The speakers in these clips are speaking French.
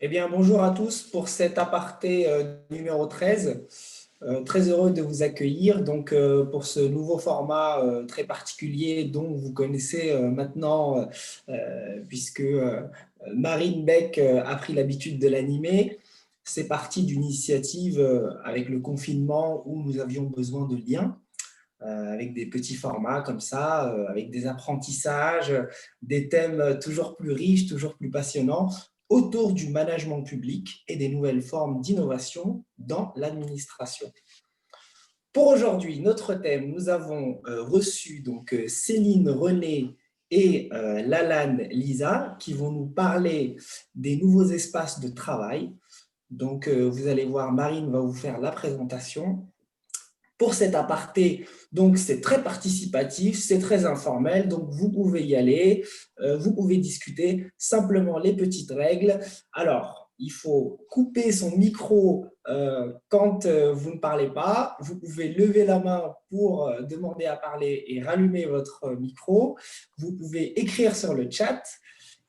Eh bien, bonjour à tous pour cet aparté numéro 13. Très heureux de vous accueillir pour ce nouveau format très particulier dont vous connaissez maintenant, puisque Marine Beck a pris l'habitude de l'animer. C'est parti d'une initiative avec le confinement où nous avions besoin de liens, avec des petits formats comme ça, avec des apprentissages, des thèmes toujours plus riches, toujours plus passionnants, autour du management public et des nouvelles formes d'innovation dans l'administration. Pour aujourd'hui, notre thème, nous avons reçu Céline René et Lalanne Lisa qui vont nous parler des nouveaux espaces de travail. Vous allez voir, Marine va vous faire la présentation. Pour cet aparté, donc c'est très participatif, c'est très informel, donc vous pouvez y aller, vous pouvez discuter, simplement les petites règles. Alors, il faut couper son micro quand vous ne parlez pas, vous pouvez lever la main pour demander à parler et rallumer votre micro, vous pouvez écrire sur le chat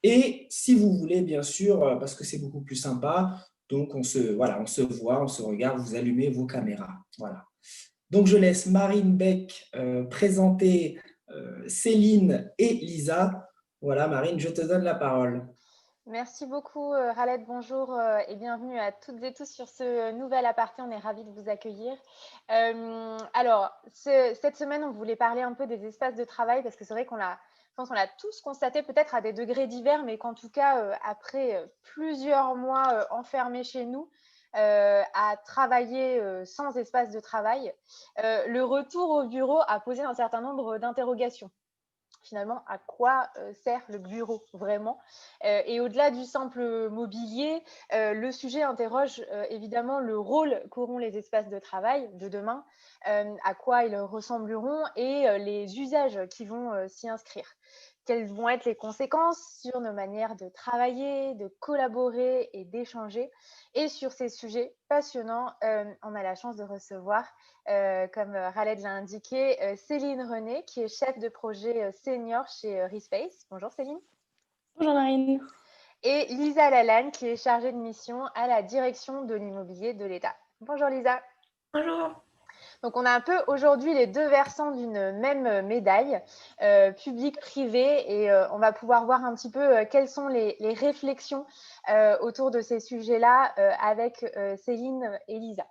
et si vous voulez, bien sûr, parce que c'est beaucoup plus sympa, donc voilà, on se voit, on se regarde, vous allumez vos caméras. Voilà. Donc, je laisse Marine Beck présenter Céline et Lisa. Voilà, Marine, je te donne la parole. Merci beaucoup, Raled. Bonjour et bienvenue à toutes et tous sur ce nouvel aparté. On est ravis de vous accueillir. Cette semaine, on voulait parler un peu des espaces de travail parce que c'est vrai je pense qu'on l'a tous constaté peut-être à des degrés divers, mais qu'en tout cas, après plusieurs mois enfermés chez nous, à travailler sans espace de travail, le retour au bureau a posé un certain nombre d'interrogations. Finalement, à quoi sert le bureau vraiment? Et au-delà du simple mobilier, le sujet interroge évidemment le rôle qu'auront les espaces de travail de demain, à quoi ils ressembleront et les usages qui vont s'y inscrire. Quelles vont être les conséquences sur nos manières de travailler, de collaborer et d'échanger? Et sur ces sujets passionnants, on a la chance de recevoir comme Raled l'a indiqué, Céline René, qui est chef de projet senior chez Respace. Bonjour Céline. Bonjour Marine. Et Lisa Lalanne, qui est chargée de mission à la direction de l'immobilier de l'État. Bonjour Lisa. Bonjour. Donc on a un peu aujourd'hui les deux versants d'une même médaille, public-privé, et on va pouvoir voir un petit peu quelles sont les réflexions autour de ces sujets-là avec Céline et Lisa.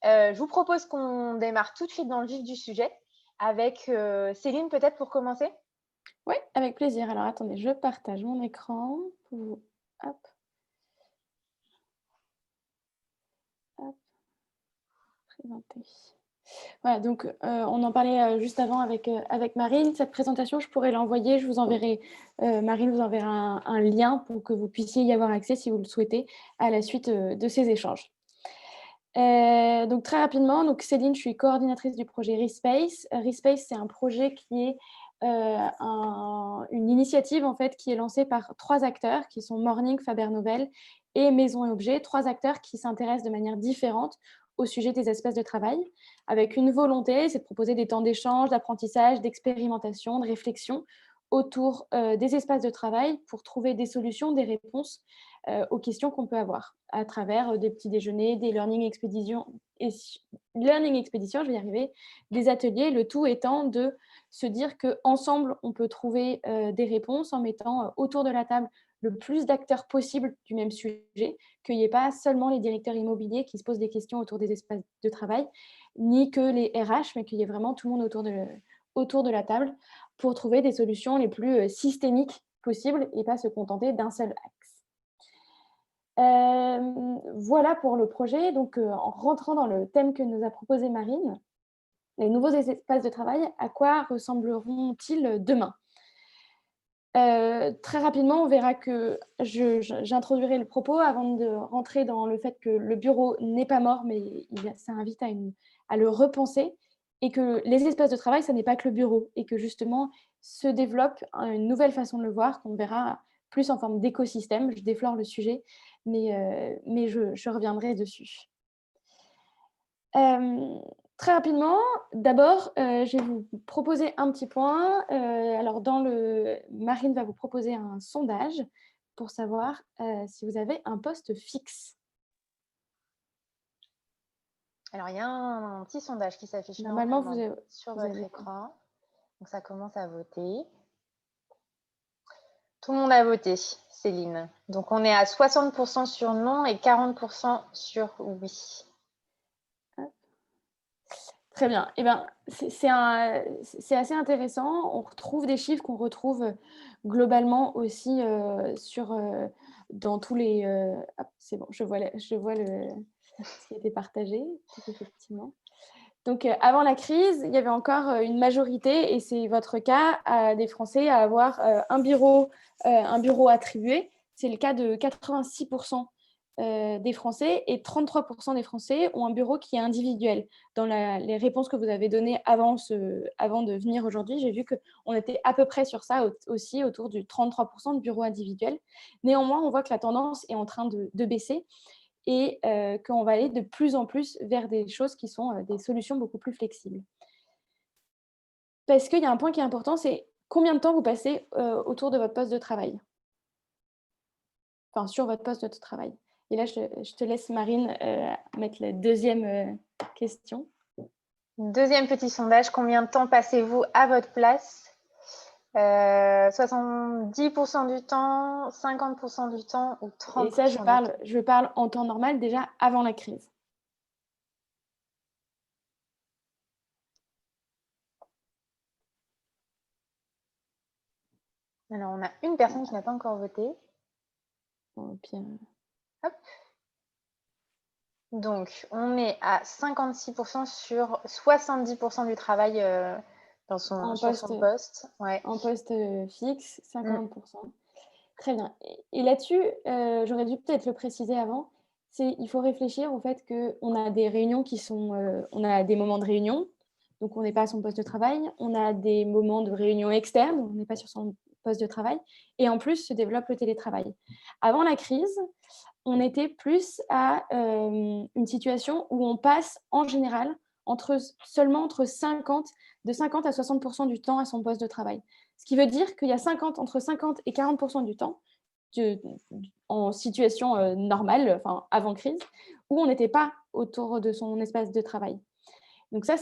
Je vous propose qu'on démarre tout de suite dans le vif du sujet avec Céline, peut-être pour commencer. Oui, avec plaisir. Alors attendez, je partage mon écran pour vous. Hop. Hop. Présenter. Voilà, donc on en parlait juste avant avec Marine. Cette présentation, je pourrais l'envoyer. Je vous enverrai, Marine vous enverra un lien pour que vous puissiez y avoir accès si vous le souhaitez à la suite de ces échanges. Donc très rapidement, donc Céline, je suis coordinatrice du projet Respace. Respace, c'est un projet qui est une initiative en fait qui est lancée par 3 acteurs qui sont Morning, Faber Novel et Maison et Objets, 3 acteurs qui s'intéressent de manière différente au sujet des espaces de travail, avec une volonté, c'est de proposer des temps d'échange, d'apprentissage, d'expérimentation, de réflexion autour des espaces de travail pour trouver des solutions, des réponses aux questions qu'on peut avoir à travers des petits déjeuners, des learning expéditions, je vais y arriver, des ateliers, le tout étant de se dire qu'ensemble, on peut trouver des réponses en mettant autour de la table le plus d'acteurs possible du même sujet, qu'il n'y ait pas seulement les directeurs immobiliers qui se posent des questions autour des espaces de travail, ni que les RH, mais qu'il y ait vraiment tout le monde autour de la table pour trouver des solutions les plus systémiques possibles et pas se contenter d'un seul axe. Voilà pour le projet. Donc, en rentrant dans le thème que nous a proposé Marine, les nouveaux espaces de travail, à quoi ressembleront-ils demain? Très rapidement, on verra que j'introduirai le propos avant de rentrer dans le fait que le bureau n'est pas mort, mais ça invite à le repenser et que les espaces de travail, ça n'est pas que le bureau et que justement se développe une nouvelle façon de le voir qu'on verra plus en forme d'écosystème. Je déflore le sujet, mais je reviendrai dessus. Très rapidement, d'abord, je vais vous proposer un petit point. Alors, Marine va vous proposer un sondage pour savoir si vous avez un poste fixe. Alors, il y a un petit sondage qui s'affiche Normalement, sur vous votre avez écran. Donc, ça commence à voter. Tout le monde a voté, Céline. Donc, on est à 60% sur non et 40% sur oui. Très bien. Eh ben, c'est assez intéressant. On retrouve des chiffres qu'on retrouve globalement aussi dans tous les... c'est bon, je vois ce qui a été partagé, effectivement. Donc, avant la crise, il y avait encore une majorité, et c'est votre cas, des Français à avoir un bureau attribué. C'est le cas de 86% des Français, et 33% des Français ont un bureau qui est individuel. Dans les réponses que vous avez données avant de venir aujourd'hui, j'ai vu qu'on était à peu près sur ça aussi, autour du 33% de bureaux individuels. Néanmoins, on voit que la tendance est en train de baisser, et qu'on va aller de plus en plus vers des choses qui sont des solutions beaucoup plus flexibles. Parce qu'il y a un point qui est important, c'est combien de temps vous passez autour de votre poste de travail. Enfin, sur votre poste de travail. Et là, je te laisse, Marine, mettre la deuxième question. Deuxième petit sondage, combien de temps passez-vous à votre place 70% du temps, 50% du temps ou 30% Et ça, je parle en temps normal, déjà avant la crise. Alors, on a une personne qui n'a pas encore voté. Bon, puis, Hop. Donc, on est à 56% sur 70% du travail sur son poste. Ouais. En poste fixe, 50%. Très bien. Et là-dessus, j'aurais dû peut-être le préciser avant, il faut réfléchir au fait qu'on a des réunions on a des moments de réunion, donc on n'est pas à son poste de travail, on a des moments de réunion externe, on n'est pas sur son poste de travail, et en plus se développe le télétravail. Avant la crise, on était plus à une situation où on passe en général seulement de 50 à 60% du temps à son poste de travail. Ce qui veut dire qu'il y a entre 50 et 40% du temps en situation normale, enfin avant crise, où on n'était pas autour de son espace de travail. Donc ça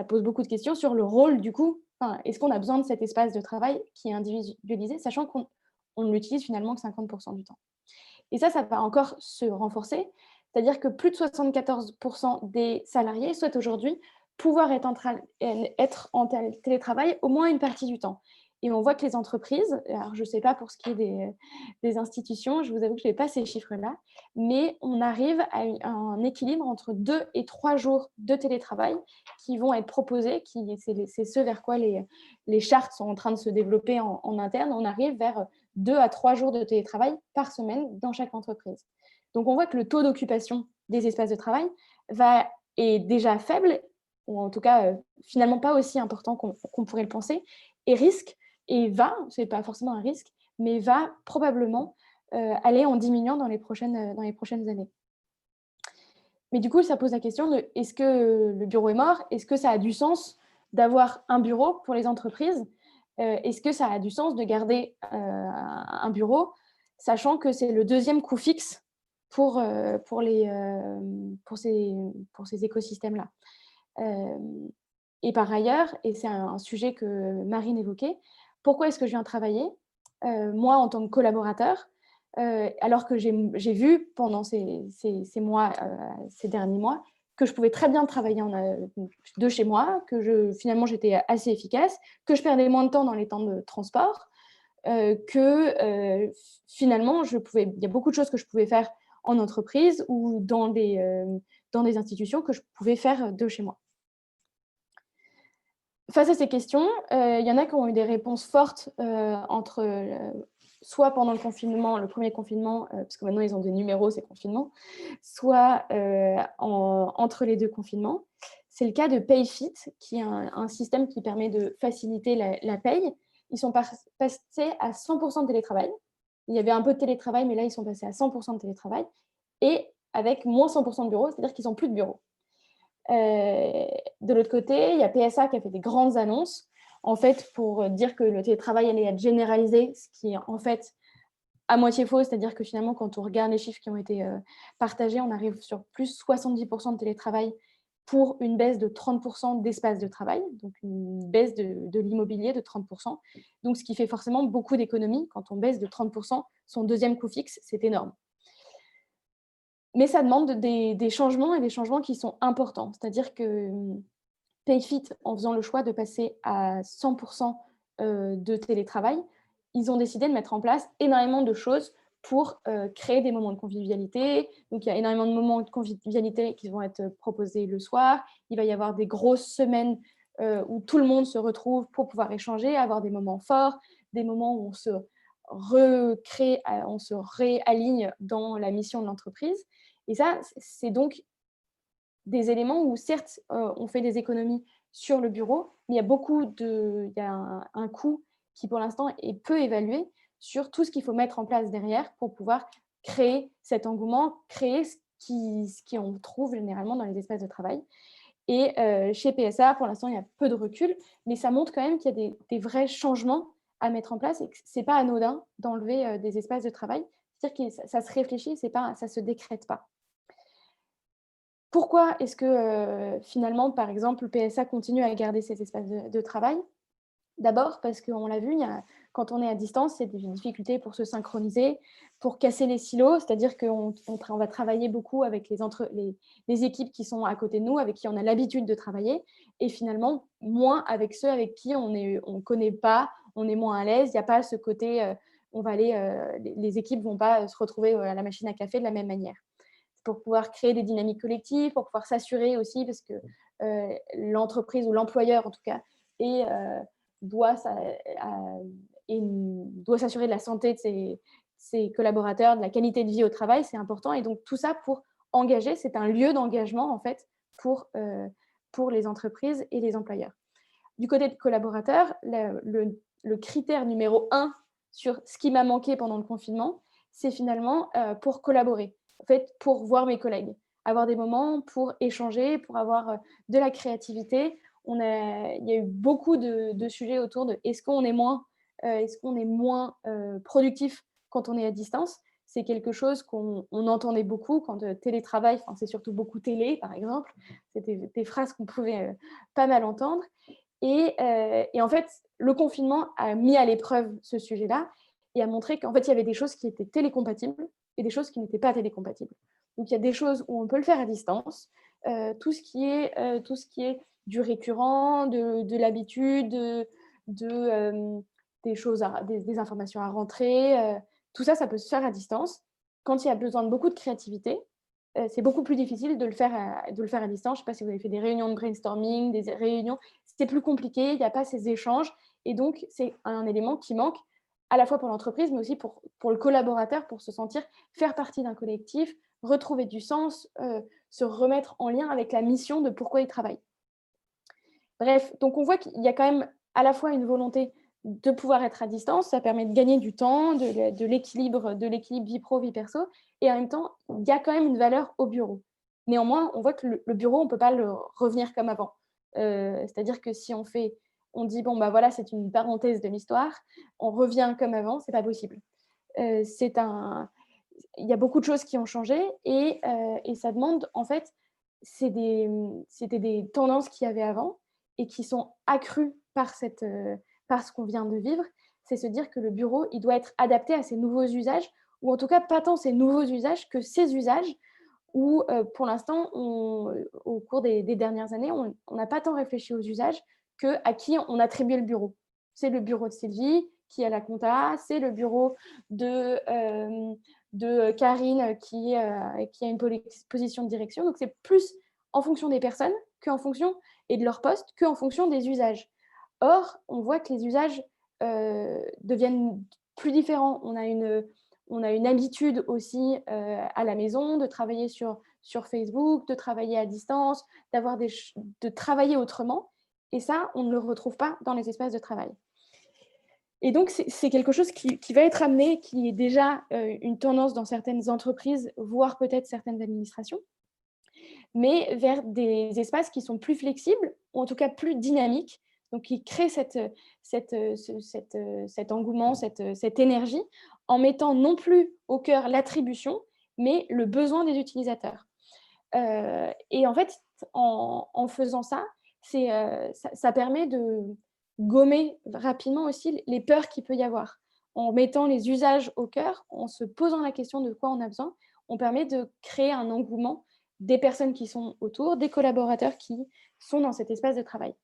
pose beaucoup de questions sur le rôle du coup. Est-ce qu'on a besoin de cet espace de travail qui est individualisé, sachant qu'on ne l'utilise finalement que 50% du temps. Et ça va encore se renforcer, c'est-à-dire que plus de 74% des salariés souhaitent aujourd'hui pouvoir être en télétravail au moins une partie du temps. Et on voit que les entreprises, alors je ne sais pas pour ce qui est des institutions, je vous avoue que je n'ai pas ces chiffres-là, mais on arrive à un équilibre entre 2 et 3 jours de télétravail qui vont être proposés, c'est ce vers quoi les chartes sont en train de se développer en interne. On arrive vers 2 à 3 jours de télétravail par semaine dans chaque entreprise. Donc, on voit que le taux d'occupation des espaces de travail est déjà faible, ou en tout cas, finalement pas aussi important qu'on pourrait le penser, et ce n'est pas forcément un risque, mais va probablement aller en diminuant dans les prochaines années. Mais du coup, ça pose la question de est-ce que le bureau est mort? Est-ce que ça a du sens d'avoir un bureau pour les entreprises? Est-ce que ça a du sens de garder un bureau, sachant que c'est le deuxième coût fixe pour ces écosystèmes-là? Et par ailleurs, et c'est un sujet que Marine évoquait, pourquoi est-ce que je viens travailler, moi, en tant que collaborateur, alors que j'ai vu pendant ces derniers mois que je pouvais très bien travailler de chez moi, que finalement j'étais assez efficace, que je perdais moins de temps dans les temps de transport, que finalement il y a beaucoup de choses que je pouvais faire en entreprise ou dans des institutions que je pouvais faire de chez moi. Face à ces questions, il y en a qui ont eu des réponses fortes soit pendant le premier confinement, parce que maintenant ils ont des numéros, ces confinements, soit entre les deux confinements. C'est le cas de PayFit, qui est un système qui permet de faciliter la paye. Ils sont passés à 100% de télétravail. Il y avait un peu de télétravail, mais là, ils sont passés à 100% de télétravail, et avec moins 100% de bureaux, c'est-à-dire qu'ils n'ont plus de bureaux. De l'autre côté, il y a PSA qui a fait des grandes annonces, en fait, pour dire que le télétravail allait être généralisé, ce qui, en fait, à moitié faux, c'est-à-dire que finalement, quand on regarde les chiffres qui ont été partagés, on arrive sur plus 70% de télétravail pour une baisse de 30% d'espace de travail, donc une baisse de l'immobilier de 30%. Donc, ce qui fait forcément beaucoup d'économies. Quand on baisse de 30%, son deuxième coût fixe, c'est énorme. Mais ça demande des changements et des changements qui sont importants. C'est-à-dire que Payfit, en faisant le choix de passer à 100% de télétravail, ils ont décidé de mettre en place énormément de choses pour créer des moments de convivialité. Donc, il y a énormément de moments de convivialité qui vont être proposés le soir. Il va y avoir des grosses semaines où tout le monde se retrouve pour pouvoir échanger, avoir des moments forts, des moments où on se recrée, on se réaligne dans la mission de l'entreprise. Et ça, c'est donc des éléments où, certes, on fait des économies sur le bureau, mais il y a un coût qui, pour l'instant, est peu évalué sur tout ce qu'il faut mettre en place derrière pour pouvoir créer cet engouement, créer ce qu'on trouve généralement dans les espaces de travail. Et chez PSA, pour l'instant, il y a peu de recul, mais ça montre quand même qu'il y a des vrais changements à mettre en place et que ce n'est pas anodin d'enlever des espaces de travail. C'est-à-dire que ça se réfléchit, ça ne se décrète pas. Pourquoi est-ce que finalement, par exemple, le PSA continue à garder ces espaces de travail? D'abord parce qu'on l'a vu, quand on est à distance, il y a des difficultés pour se synchroniser, pour casser les silos, c'est-à-dire qu'on va travailler beaucoup avec les équipes qui sont à côté de nous, avec qui on a l'habitude de travailler, et finalement moins avec ceux avec qui on ne connaît pas, on est moins à l'aise, il n'y a pas ce côté, les équipes ne vont pas se retrouver à la machine à café de la même manière. Pour pouvoir créer des dynamiques collectives, pour pouvoir s'assurer aussi, parce que l'entreprise ou l'employeur en tout cas doit s'assurer de la santé de ses collaborateurs, de la qualité de vie au travail, c'est important. Et donc tout ça pour engager, c'est un lieu d'engagement en fait pour les entreprises et les employeurs. Du côté des collaborateurs, le critère numéro 1 sur ce qui m'a manqué pendant le confinement, c'est finalement pour collaborer, en fait, pour voir mes collègues, avoir des moments pour échanger, pour avoir de la créativité. Il y a eu beaucoup de sujets autour de est-ce qu'on est moins productif quand on est à distance. C'est quelque chose qu'on entendait beaucoup quand télétravail, c'est surtout beaucoup télé, par exemple. C'était des phrases qu'on pouvait pas mal entendre. Et en fait, le confinement a mis à l'épreuve ce sujet-là et a montré qu'en fait, il y avait des choses qui étaient télécompatibles et des choses qui n'étaient pas télécompatibles. Donc, il y a des choses où on peut le faire à distance, tout ce qui est du récurrent, de l'habitude, des choses, des informations à rentrer, tout ça, ça peut se faire à distance. Quand il y a besoin de beaucoup de créativité, c'est beaucoup plus difficile de le faire à distance. Je ne sais pas si vous avez fait des réunions de brainstorming, des réunions, c'est plus compliqué, il n'y a pas ces échanges. Et donc, c'est un élément qui manque à la fois pour l'entreprise, mais aussi pour le collaborateur, pour se sentir faire partie d'un collectif, retrouver du sens, se remettre en lien avec la mission de pourquoi il travaille. Bref, donc on voit qu'il y a quand même à la fois une volonté de pouvoir être à distance, ça permet de gagner du temps, de l'équilibre vie pro, vie perso, et en même temps, il y a quand même une valeur au bureau. Néanmoins, on voit que le bureau, on ne peut pas le revenir comme avant. C'est-à-dire que si on dit, bon, bah voilà, c'est une parenthèse de l'histoire, on revient comme avant, ce n'est pas possible. Il y a beaucoup de choses qui ont changé et ça demande, en fait, c'était des tendances qu'il y avait avant et qui sont accrues par ce qu'on vient de vivre. C'est se dire que le bureau, il doit être adapté à ces nouveaux usages, ou en tout cas pas tant ces nouveaux usages que ces usages où, pour l'instant, au cours des dernières années, on n'a pas tant réfléchi aux usages qu'à qui on attribuait le bureau. C'est le bureau de Sylvie qui a la compta, c'est le bureau de Karine qui a une position de direction. Donc, c'est plus en fonction des personnes qu'en fonction et de leur poste qu'en fonction des usages. Or, on voit que les usages deviennent plus différents. On a une habitude aussi à la maison de travailler sur Facebook, de travailler à distance, de travailler autrement. Et ça, on ne le retrouve pas dans les espaces de travail. Et donc, c'est quelque chose qui va être amené, qui est déjà une tendance dans certaines entreprises, voire peut-être certaines administrations, mais vers des espaces qui sont plus flexibles, ou en tout cas plus dynamiques, donc qui créent cet engouement, cette énergie, en mettant non plus au cœur l'attribution, mais le besoin des utilisateurs. Et en fait, en faisant ça, ça permet de gommer rapidement aussi les peurs qu'il peut y avoir. En mettant les usages au cœur, en se posant la question de quoi on a besoin, on permet de créer un engouement des personnes qui sont autour, des collaborateurs qui sont dans cet espace de travail.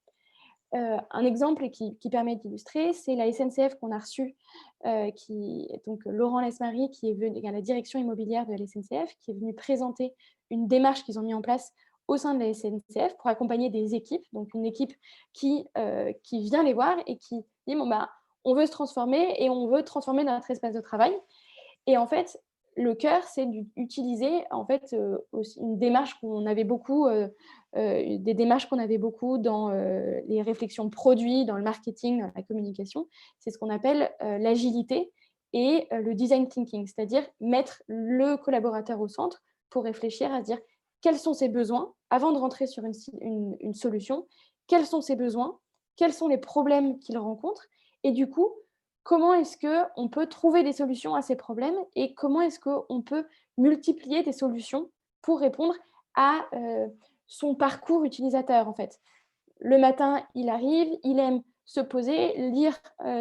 Un exemple qui permet d'illustrer, c'est la SNCF qu'on a reçue, donc Laurent Lesmarie, qui est venu à la direction immobilière de la SNCF, qui est venu présenter une démarche qu'ils ont mis en place au sein de la SNCF pour accompagner des équipes, donc une équipe qui vient les voir et qui dit bon, bah, on veut se transformer et on veut transformer notre espace de travail. Et en fait, le cœur, c'est d'utiliser en fait, aussi une démarche qu'on avait beaucoup, des démarches qu'on avait beaucoup dans les réflexions produits, dans le marketing, dans la communication. C'est ce qu'on appelle l'agilité et le design thinking, c'est-à-dire mettre le collaborateur au centre pour réfléchir à se dire quels sont ses besoins avant de rentrer sur une solution, quels sont ses besoins, quels sont les problèmes qu'il rencontre et du coup, comment est-ce qu'on peut trouver des solutions à ces problèmes et comment est-ce qu'on peut multiplier des solutions pour répondre à son parcours utilisateur, en fait. Le matin, il arrive, il aime se poser, lire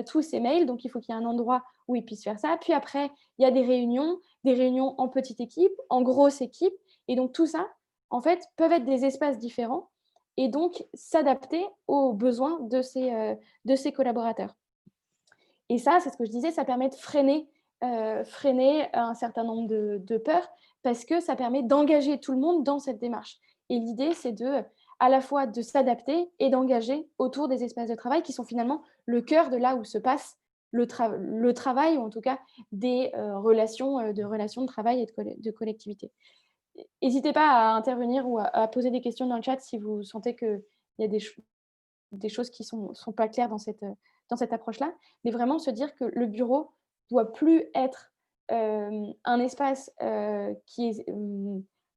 tous ses mails, donc il faut qu'il y ait un endroit où il puisse faire ça. Puis après, il y a des réunions en petite équipe, en grosse équipe, et donc tout ça, en fait, peuvent être des espaces différents et donc s'adapter aux besoins de ces collaborateurs. Et ça, c'est ce que je disais, ça permet de freiner un certain nombre de peurs parce que ça permet d'engager tout le monde dans cette démarche. Et l'idée, c'est à la fois de s'adapter et d'engager autour des espaces de travail qui sont finalement le cœur de là où se passe le travail, ou en tout cas des relations de travail et de collectivité. N'hésitez pas à intervenir ou à poser des questions dans le chat si vous sentez qu'il y a des choses qui sont pas claires dans cette approche-là, mais vraiment se dire que le bureau doit plus être un espace qui est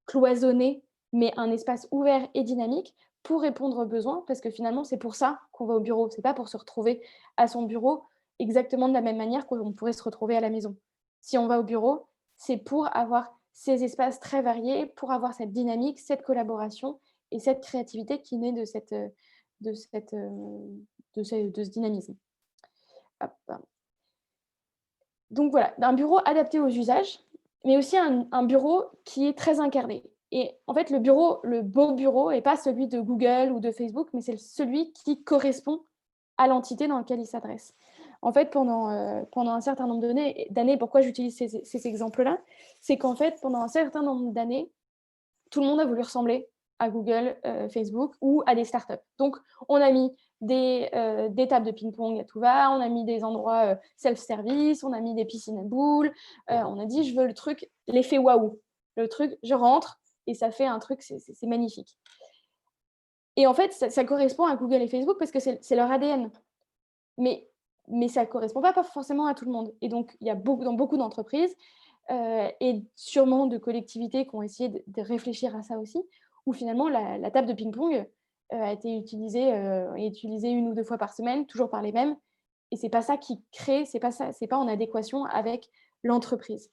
cloisonné, mais un espace ouvert et dynamique pour répondre aux besoins, parce que finalement, c'est pour ça qu'on va au bureau. C'est pas pour se retrouver à son bureau exactement de la même manière qu'on pourrait se retrouver à la maison. Si on va au bureau, c'est pour avoir ces espaces très variés, pour avoir cette dynamique, cette collaboration et cette créativité qui naît de ce dynamisme. Hop. Donc voilà, un bureau adapté aux usages, mais aussi un bureau qui est très incarné. Et en fait, le beau bureau n'est pas celui de Google ou de Facebook, mais c'est celui qui correspond à l'entité dans laquelle il s'adresse. En fait, pendant un certain nombre d'années, pourquoi j'utilise ces exemples-là, c'est qu'en fait, pendant un certain nombre d'années, tout le monde a voulu ressembler à Google, Facebook ou à des startups. Donc, on a mis des tables de ping-pong à tout va, on a mis des endroits self-service, on a mis des piscines à boules, on a dit, je veux le truc, l'effet waouh. Le truc, je rentre et ça fait un truc, c'est magnifique. Et en fait, ça correspond à Google et Facebook parce que c'est leur ADN. Mais ça ne correspond pas forcément à tout le monde. Et donc, il y a dans beaucoup d'entreprises et sûrement de collectivités qui ont essayé de réfléchir à ça aussi, où finalement la table de ping-pong a été utilisée une ou deux fois par semaine, toujours par les mêmes, et c'est pas ça qui crée, c'est pas en adéquation avec l'entreprise.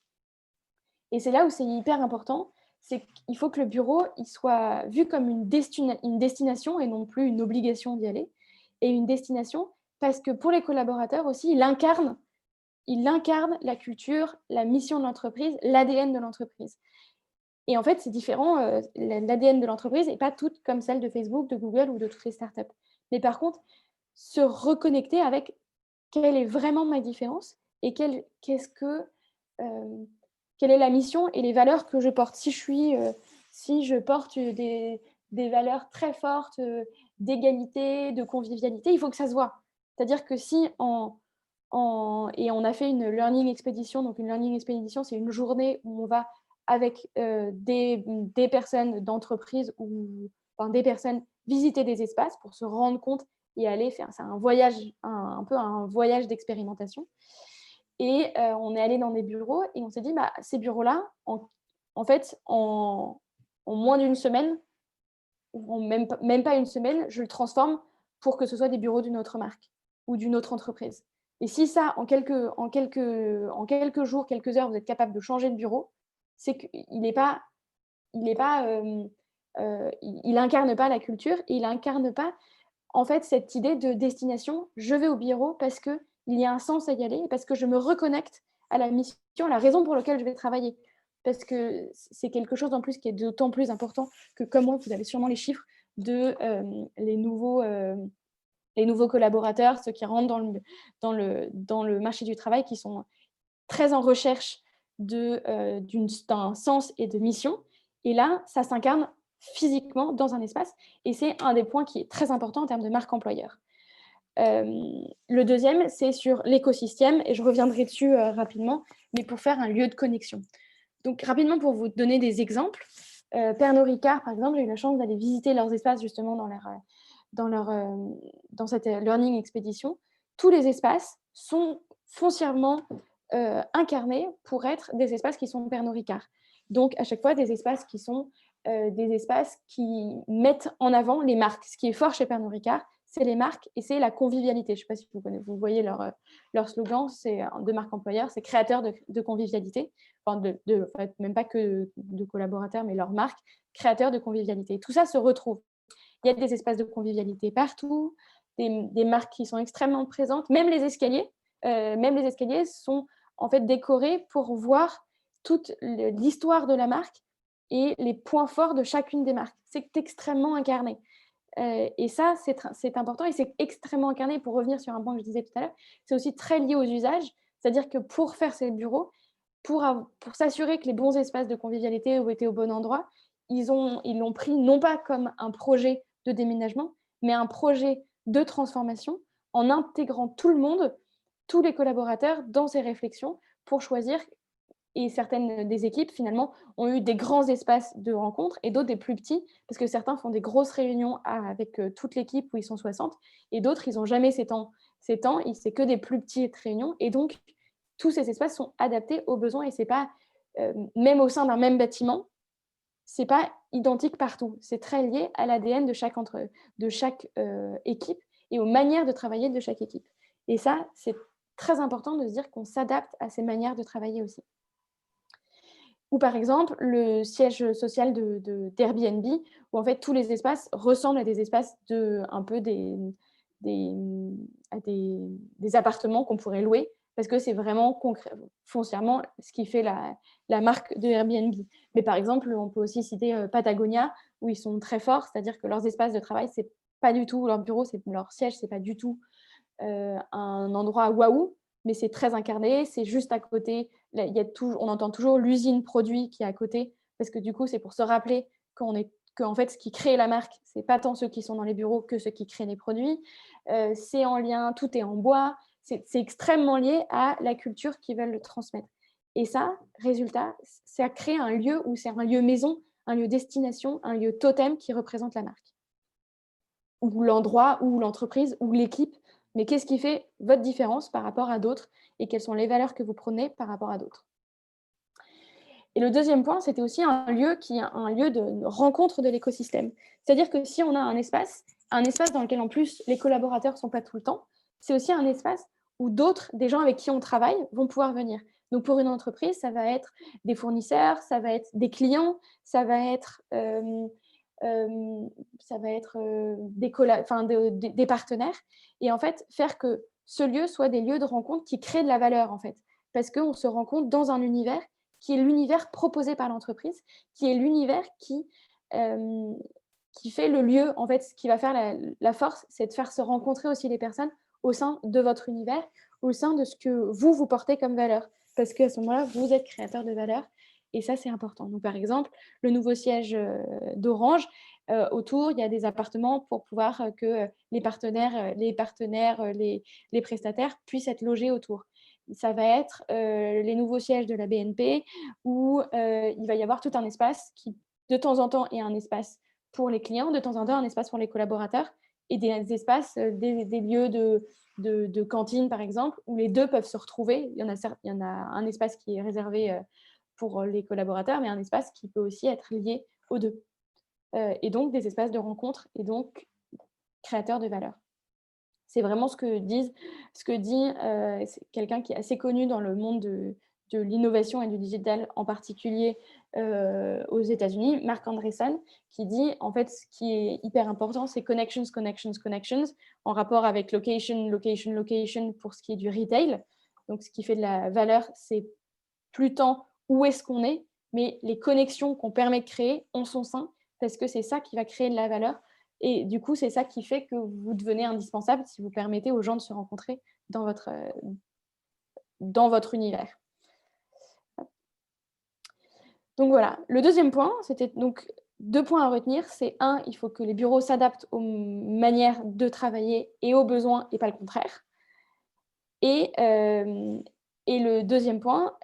Et c'est là où c'est hyper important, c'est qu'il faut que le bureau il soit vu comme une destination et non plus une obligation d'y aller, et une destination parce que pour les collaborateurs aussi, il incarne la culture, la mission de l'entreprise, l'ADN de l'entreprise. Et en fait, c'est différent. L'ADN de l'entreprise n'est pas toute comme celle de Facebook, de Google ou de toutes les startups. Mais par contre, se reconnecter avec quelle est vraiment ma différence et quelle est la mission et les valeurs que je porte. Si je porte des valeurs très fortes d'égalité, de convivialité, il faut que ça se voit. C'est-à-dire que si et on a fait une learning expedition. Donc, une learning expedition, c'est une journée où on va avec des personnes d'entreprise ou des personnes visiter des espaces pour se rendre compte et aller faire. C'est un voyage, un peu un voyage d'expérimentation. Et on est allé dans des bureaux et on s'est dit, ces bureaux-là, en fait, en moins d'une semaine, ou même pas une semaine, je le transforme pour que ce soit des bureaux d'une autre marque ou d'une autre entreprise. Et si ça, en quelques jours, quelques heures, vous êtes capable de changer de bureau, c'est qu'il n'est pas, il incarne pas la culture, et il incarne pas en fait cette idée de destination. Je vais au bureau parce qu'il y a un sens à y aller, parce que je me reconnecte à la mission, à la raison pour laquelle je vais travailler. Parce que c'est quelque chose en plus qui est d'autant plus important que, comme moi, vous avez sûrement les chiffres de les nouveaux collaborateurs, ceux qui rentrent dans le marché du travail, qui sont très en recherche d'un sens et de mission. Et là, ça s'incarne physiquement dans un espace. Et c'est un des points qui est très important en termes de marque employeur. Le deuxième, c'est sur l'écosystème, et je reviendrai dessus rapidement, mais pour faire un lieu de connexion. Donc, rapidement, pour vous donner des exemples, Pernod Ricard, par exemple, j'ai eu la chance d'aller visiter leurs espaces justement dans cette Learning Expedition. Tous les espaces sont foncièrement incarnés pour être des espaces qui sont Pernod Ricard. Donc, à chaque fois, des espaces qui sont des espaces qui mettent en avant les marques. Ce qui est fort chez Pernod Ricard, c'est les marques et c'est la convivialité. Je ne sais pas si vous voyez leur slogan, c'est de marque employeur, c'est créateur de convivialité. Enfin, en fait, même pas que de collaborateurs, mais leur marque, créateur de convivialité. Tout ça se retrouve. Il y a des espaces de convivialité partout, des marques qui sont extrêmement présentes. Même les escaliers sont en fait décorés pour voir toute l'histoire de la marque et les points forts de chacune des marques. C'est extrêmement incarné. Et ça, c'est important, et c'est extrêmement incarné. Pour revenir sur un point que je disais tout à l'heure, c'est aussi très lié aux usages. C'est-à-dire que pour faire ces bureaux, pour s'assurer que les bons espaces de convivialité étaient au bon endroit, ils l'ont pris non pas comme un projet de déménagement, mais un projet de transformation, en intégrant tout le monde, tous les collaborateurs dans ces réflexions pour choisir. Et certaines des équipes, finalement, ont eu des grands espaces de rencontre et d'autres des plus petits, parce que certains font des grosses réunions avec toute l'équipe où ils sont 60, et d'autres, ils n'ont jamais ces temps, c'est que des plus petites réunions. Et donc, tous ces espaces sont adaptés aux besoins, et c'est pas, même au sein d'un même bâtiment, c'est pas identique partout. C'est très lié à l'ADN de chaque équipe et aux manières de travailler de chaque équipe. Et ça, c'est très important de se dire qu'on s'adapte à ces manières de travailler aussi. Ou par exemple, le siège social d'Airbnb, où en fait tous les espaces ressemblent à des espaces un peu des appartements qu'on pourrait louer, parce que c'est vraiment foncièrement ce qui fait la marque de Airbnb. Mais par exemple, on peut aussi citer Patagonia, où ils sont très forts, c'est-à-dire que leurs espaces de travail, c'est pas du tout leur bureau, leur siège, c'est pas du tout un endroit waouh, mais c'est très incarné, c'est juste à côté. On entend toujours l'usine produit qui est à côté, parce que du coup, c'est pour se rappeler qu'en fait, ce qui crée la marque, c'est pas tant ceux qui sont dans les bureaux que ceux qui créent les produits. C'est en lien, tout est en bois, c'est extrêmement lié à la culture qu'ils veulent le transmettre. Et ça, résultat, ça crée un lieu où c'est un lieu maison, un lieu destination, un lieu totem qui représente la marque, ou l'endroit, ou l'entreprise, ou l'équipe. Mais qu'est-ce qui fait votre différence par rapport à d'autres, et quelles sont les valeurs que vous prenez par rapport à d'autres? Et le deuxième point, c'était aussi un lieu qui est un lieu de rencontre de l'écosystème. C'est-à-dire que si on a un espace dans lequel en plus les collaborateurs ne sont pas tout le temps, c'est aussi un espace où des gens avec qui on travaille, vont pouvoir venir. Donc pour une entreprise, ça va être des fournisseurs, ça va être des clients, ça va être des partenaires. Et en fait, faire que ce lieu soit des lieux de rencontre qui créent de la valeur, en fait. Parce qu'on se rencontre dans un univers qui est l'univers proposé par l'entreprise, qui est l'univers qui fait le lieu. En fait, ce qui va faire la force, c'est de faire se rencontrer aussi les personnes au sein de votre univers, au sein de ce que vous portez comme valeur. Parce qu'à ce moment-là, vous êtes créateur de valeur. Et ça, c'est important. Donc, par exemple, le nouveau siège d'Orange, autour, il y a des appartements pour pouvoir que les partenaires, les prestataires puissent être logés autour. Ça va être les nouveaux sièges de la BNP, où il va y avoir tout un espace qui, de temps en temps, est un espace pour les clients, de temps en temps, un espace pour les collaborateurs, et des espaces, des lieux de cantine, par exemple, où les deux peuvent se retrouver. Il y en a un espace qui est réservé pour les collaborateurs, mais un espace qui peut aussi être lié aux deux. Et donc, des espaces de rencontre, et donc créateurs de valeur. C'est vraiment ce que dit c'est quelqu'un qui est assez connu dans le monde de l'innovation et du digital, en particulier aux États-Unis, Marc Andreessen, qui dit en fait ce qui est hyper important, c'est connections, connections, connections, en rapport avec location, location, location pour ce qui est du retail. Donc, ce qui fait de la valeur, c'est plus tant où est-ce qu'on est, mais les connexions qu'on permet de créer en son sein, parce que c'est ça qui va créer de la valeur. Et du coup, c'est ça qui fait que vous devenez indispensable si vous permettez aux gens de se rencontrer dans votre univers. Donc voilà, le deuxième point, c'était donc 2 points à retenir. C'est 1, il faut que les bureaux s'adaptent aux manières de travailler et aux besoins et pas le contraire. Et le deuxième point,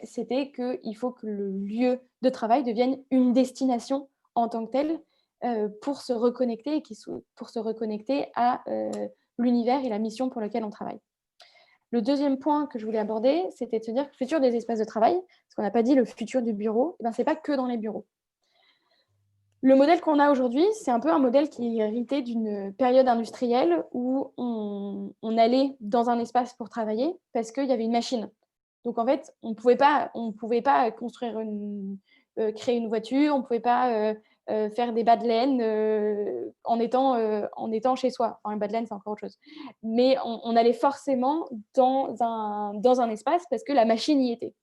c'était qu'il faut que le lieu de travail devienne une destination en tant que telle pour se reconnecter à l'univers et la mission pour laquelle on travaille. Le deuxième point que je voulais aborder, c'était de se dire que le futur des espaces de travail, parce qu'on n'a pas dit le futur du bureau, ce n'est pas que dans les bureaux. Le modèle qu'on a aujourd'hui, c'est un peu un modèle qui est hérité d'une période industrielle où on allait dans un espace pour travailler parce qu'il y avait une machine. Donc, en fait, on ne pouvait pas construire créer une voiture, on ne pouvait pas faire des bas de laine en étant chez soi. Enfin, un bas de laine, c'est encore autre chose. Mais on allait forcément dans un espace parce que la machine y était.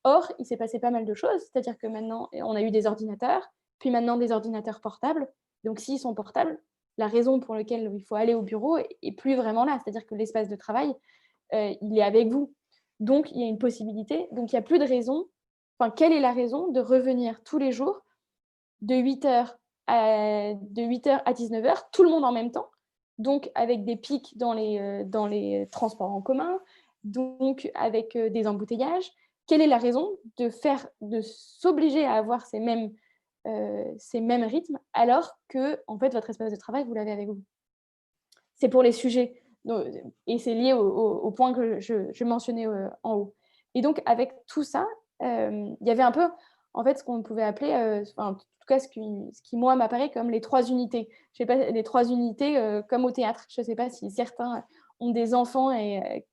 Or, il s'est passé pas mal de choses, c'est-à-dire que maintenant, on a eu des ordinateurs, puis maintenant des ordinateurs portables. Donc, s'ils sont portables, la raison pour laquelle il faut aller au bureau est plus vraiment là. C'est-à-dire que l'espace de travail, il est avec vous. Donc, il y a une possibilité. Donc, il n'y a plus de raison. Enfin, quelle est la raison de revenir tous les jours de 8h à 19h, tout le monde en même temps, donc avec des pics dans les transports en commun, donc avec des embouteillages. Quelle est la raison de s'obliger à avoir ces mêmes rythmes alors que en fait, votre espace de travail, vous l'avez avec vous? C'est pour les sujets. Et c'est lié au point que je mentionnais en haut. Et donc, avec tout ça, il y avait un peu, en fait, ce qu'on pouvait appeler, en tout cas, ce qui moi, m'apparaît comme les 3 unités. Je sais pas, les 3 unités comme au théâtre. Je ne sais pas si certains ont des enfants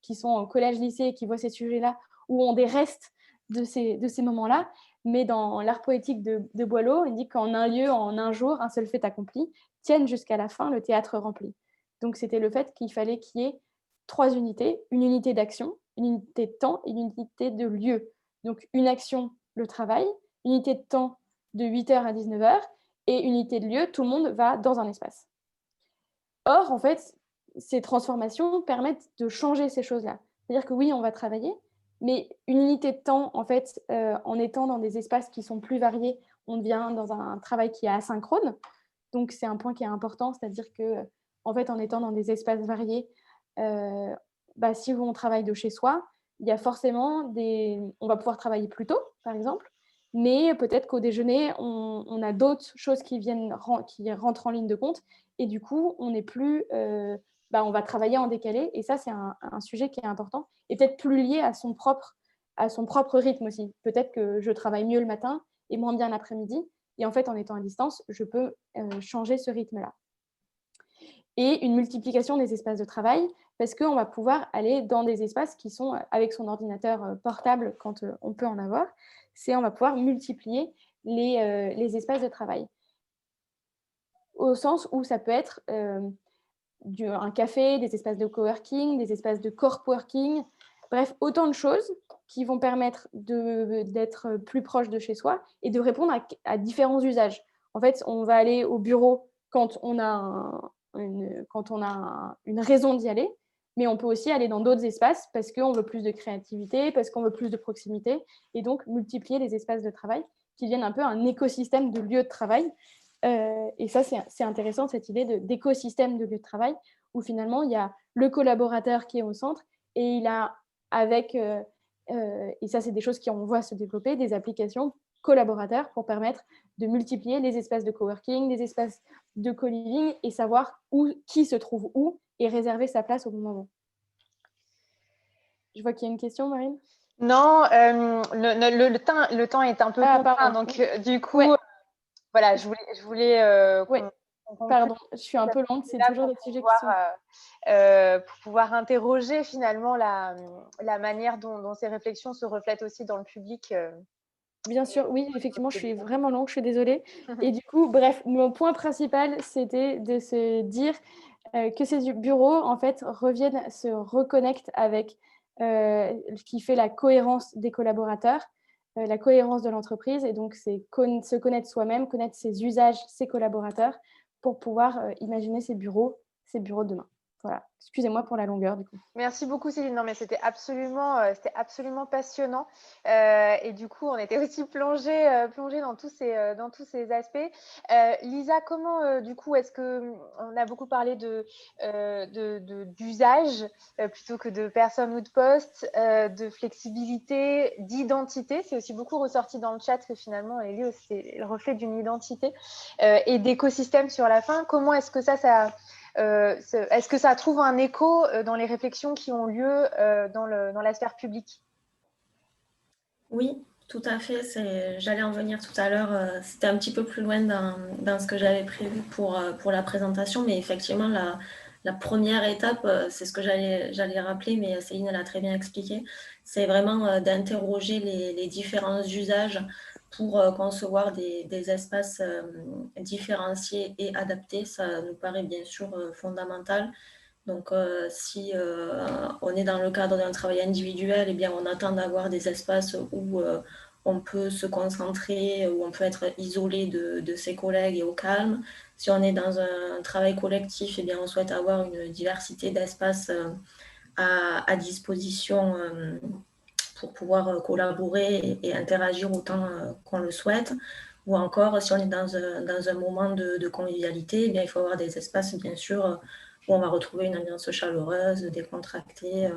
qui sont au collège, lycée et qui voient ces sujets-là ou ont des restes de ces moments-là. Mais dans l'art poétique de Boileau, il dit qu'en un lieu, en un jour, un seul fait accompli, tienne jusqu'à la fin le théâtre rempli. Donc, c'était le fait qu'il fallait qu'il y ait 3 unités, une unité d'action, une unité de temps et une unité de lieu. Donc, une action, le travail, une unité de temps de 8h à 19h et une unité de lieu, tout le monde va dans un espace. Or, en fait, ces transformations permettent de changer ces choses-là. C'est-à-dire que oui, on va travailler, mais une unité de temps, en fait, en étant dans des espaces qui sont plus variés, on devient dans un travail qui est asynchrone. Donc, c'est un point qui est important, c'est-à-dire que en fait, en étant dans des espaces variés, si on travaille de chez soi, il y a forcément on va pouvoir travailler plus tôt, par exemple, mais peut-être qu'au déjeuner, on a d'autres choses qui rentrent en ligne de compte, et du coup, on n'est plus, on va travailler en décalé, et ça, c'est un sujet qui est important, et peut-être plus lié à son propre rythme aussi. Peut-être que je travaille mieux le matin et moins bien l'après-midi, et en fait, en étant à distance, je peux changer ce rythme-là. Et une multiplication des espaces de travail, parce qu'on va pouvoir aller dans des espaces qui sont, avec son ordinateur portable, quand on peut en avoir, on va pouvoir multiplier les espaces de travail. Au sens où ça peut être un café, des espaces de coworking, des espaces de corp-working, bref, autant de choses qui vont permettre d'être plus proche de chez soi et de répondre à différents usages. En fait, on va aller au bureau quand on a une raison d'y aller, mais on peut aussi aller dans d'autres espaces parce qu'on veut plus de créativité, parce qu'on veut plus de proximité, et donc multiplier les espaces de travail qui deviennent un peu un écosystème de lieux de travail. Et ça, c'est intéressant, cette idée d'écosystème de lieux de travail, où finalement, il y a le collaborateur qui est au centre, et il a et ça, c'est des choses qu'on voit se développer, des applications collaborateurs pour permettre de multiplier les espaces de coworking, les espaces de co-living, et savoir qui se trouve où et réserver sa place au bon moment. Je vois qu'il y a une question, Marine. Non, le temps est un peu contraint, donc du coup, ouais. Voilà, je voulais ouais. Pardon, je suis un peu lente, c'est toujours des sujets qui sont... pour pouvoir interroger finalement la manière dont ces réflexions se reflètent aussi dans le public. Bien sûr, oui, effectivement, je suis vraiment longue, je suis désolée. Et du coup, bref, mon point principal, c'était de se dire que ces bureaux, en fait, se reconnectent avec ce qui fait la cohérence des collaborateurs, la cohérence de l'entreprise. Et donc, c'est se connaître soi-même, connaître ses usages, ses collaborateurs, pour pouvoir imaginer ces bureaux de demain. Voilà. Excusez-moi pour la longueur, du coup. Merci beaucoup, Céline. Non, mais c'était absolument passionnant. Et du coup, on était aussi plongé dans tous ces aspects. Lisa, comment, du coup, est-ce que on a beaucoup parlé d'usage plutôt que de personne ou de poste, de flexibilité, d'identité. C'est aussi beaucoup ressorti dans le chat que finalement, Ellie, c'est le reflet d'une identité et d'écosystème sur la fin. Comment est-ce que ça est-ce que ça trouve un écho dans les réflexions qui ont lieu dans la sphère publique? Oui, tout à fait. J'allais en venir tout à l'heure. C'était un petit peu plus loin dans ce que j'avais prévu pour la présentation, mais effectivement, la première étape, c'est ce que j'allais rappeler, mais Céline l'a très bien expliqué. C'est vraiment d'interroger les différents usages pour concevoir des espaces différenciés et adaptés. Ça nous paraît bien sûr fondamental. Donc, si on est dans le cadre d'un travail individuel, eh bien, on attend d'avoir des espaces où on peut se concentrer, où on peut être isolé de ses collègues et au calme. Si on est dans un travail collectif, eh bien, on souhaite avoir une diversité d'espaces à disposition pour pouvoir collaborer et interagir autant qu'on le souhaite. Ou encore, si on est dans un moment de convivialité, eh bien, il faut avoir des espaces, bien sûr, où on va retrouver une ambiance chaleureuse, décontractée,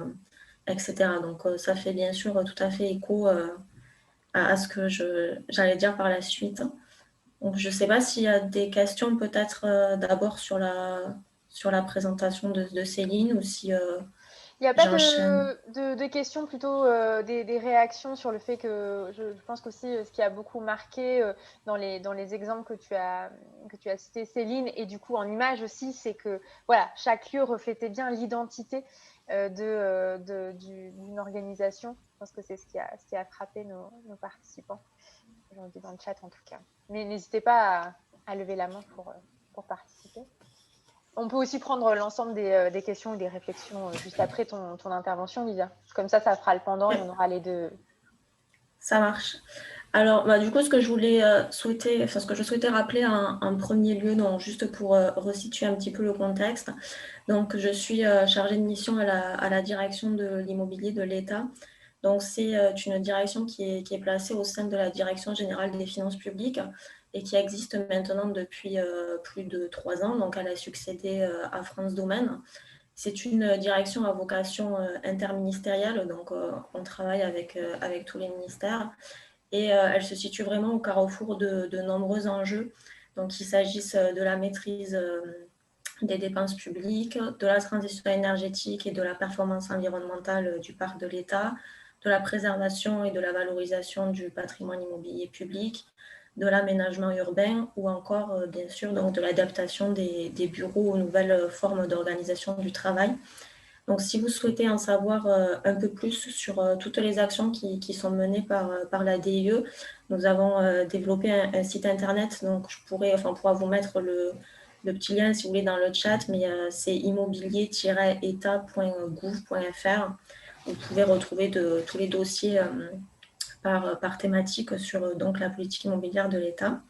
etc. Donc, ça fait bien sûr tout à fait écho à ce que j'allais dire par la suite. Donc, je ne sais pas s'il y a des questions peut-être d'abord sur la présentation de Céline ou si Il n'y a pas j'enchaîne. de questions, plutôt des réactions sur le fait que je pense qu'aussi ce qui a beaucoup marqué dans les exemples que tu as cités, Céline, et du coup en image aussi, c'est que voilà, chaque lieu reflétait bien l'identité d'une organisation. Je pense que c'est ce qui a frappé nos participants, j'en dis dans le chat en tout cas. Mais n'hésitez pas à lever la main pour participer. On peut aussi prendre l'ensemble des questions ou des réflexions juste après ton intervention, Lisa. Comme ça fera le pendant et on aura les deux. Ça marche. Alors, du coup, ce que je souhaitais rappeler en premier lieu, donc, juste pour resituer un petit peu le contexte. Donc, je suis chargée de mission à la direction de l'immobilier de l'État. Donc, c'est une direction qui est placée au sein de la Direction générale des finances publiques et qui existe maintenant depuis plus de 3 ans. Donc, elle a succédé à France Domaine. C'est une direction à vocation interministérielle, donc on travaille avec tous les ministères. Et elle se situe vraiment au carrefour de nombreux enjeux. Donc, il s'agisse de la maîtrise des dépenses publiques, de la transition énergétique et de la performance environnementale du parc de l'État, de la préservation et de la valorisation du patrimoine immobilier public, de l'aménagement urbain ou encore, bien sûr, donc, de l'adaptation des bureaux aux nouvelles formes d'organisation du travail. Donc, si vous souhaitez en savoir un peu plus sur toutes les actions qui sont menées par la DIE, nous avons développé un site internet. Donc, on pourra vous mettre le petit lien si vous voulez dans le chat, mais c'est immobilier-état.gouv.fr. Vous pouvez retrouver tous les dossiers par thématique sur donc, la politique immobilière de l'État.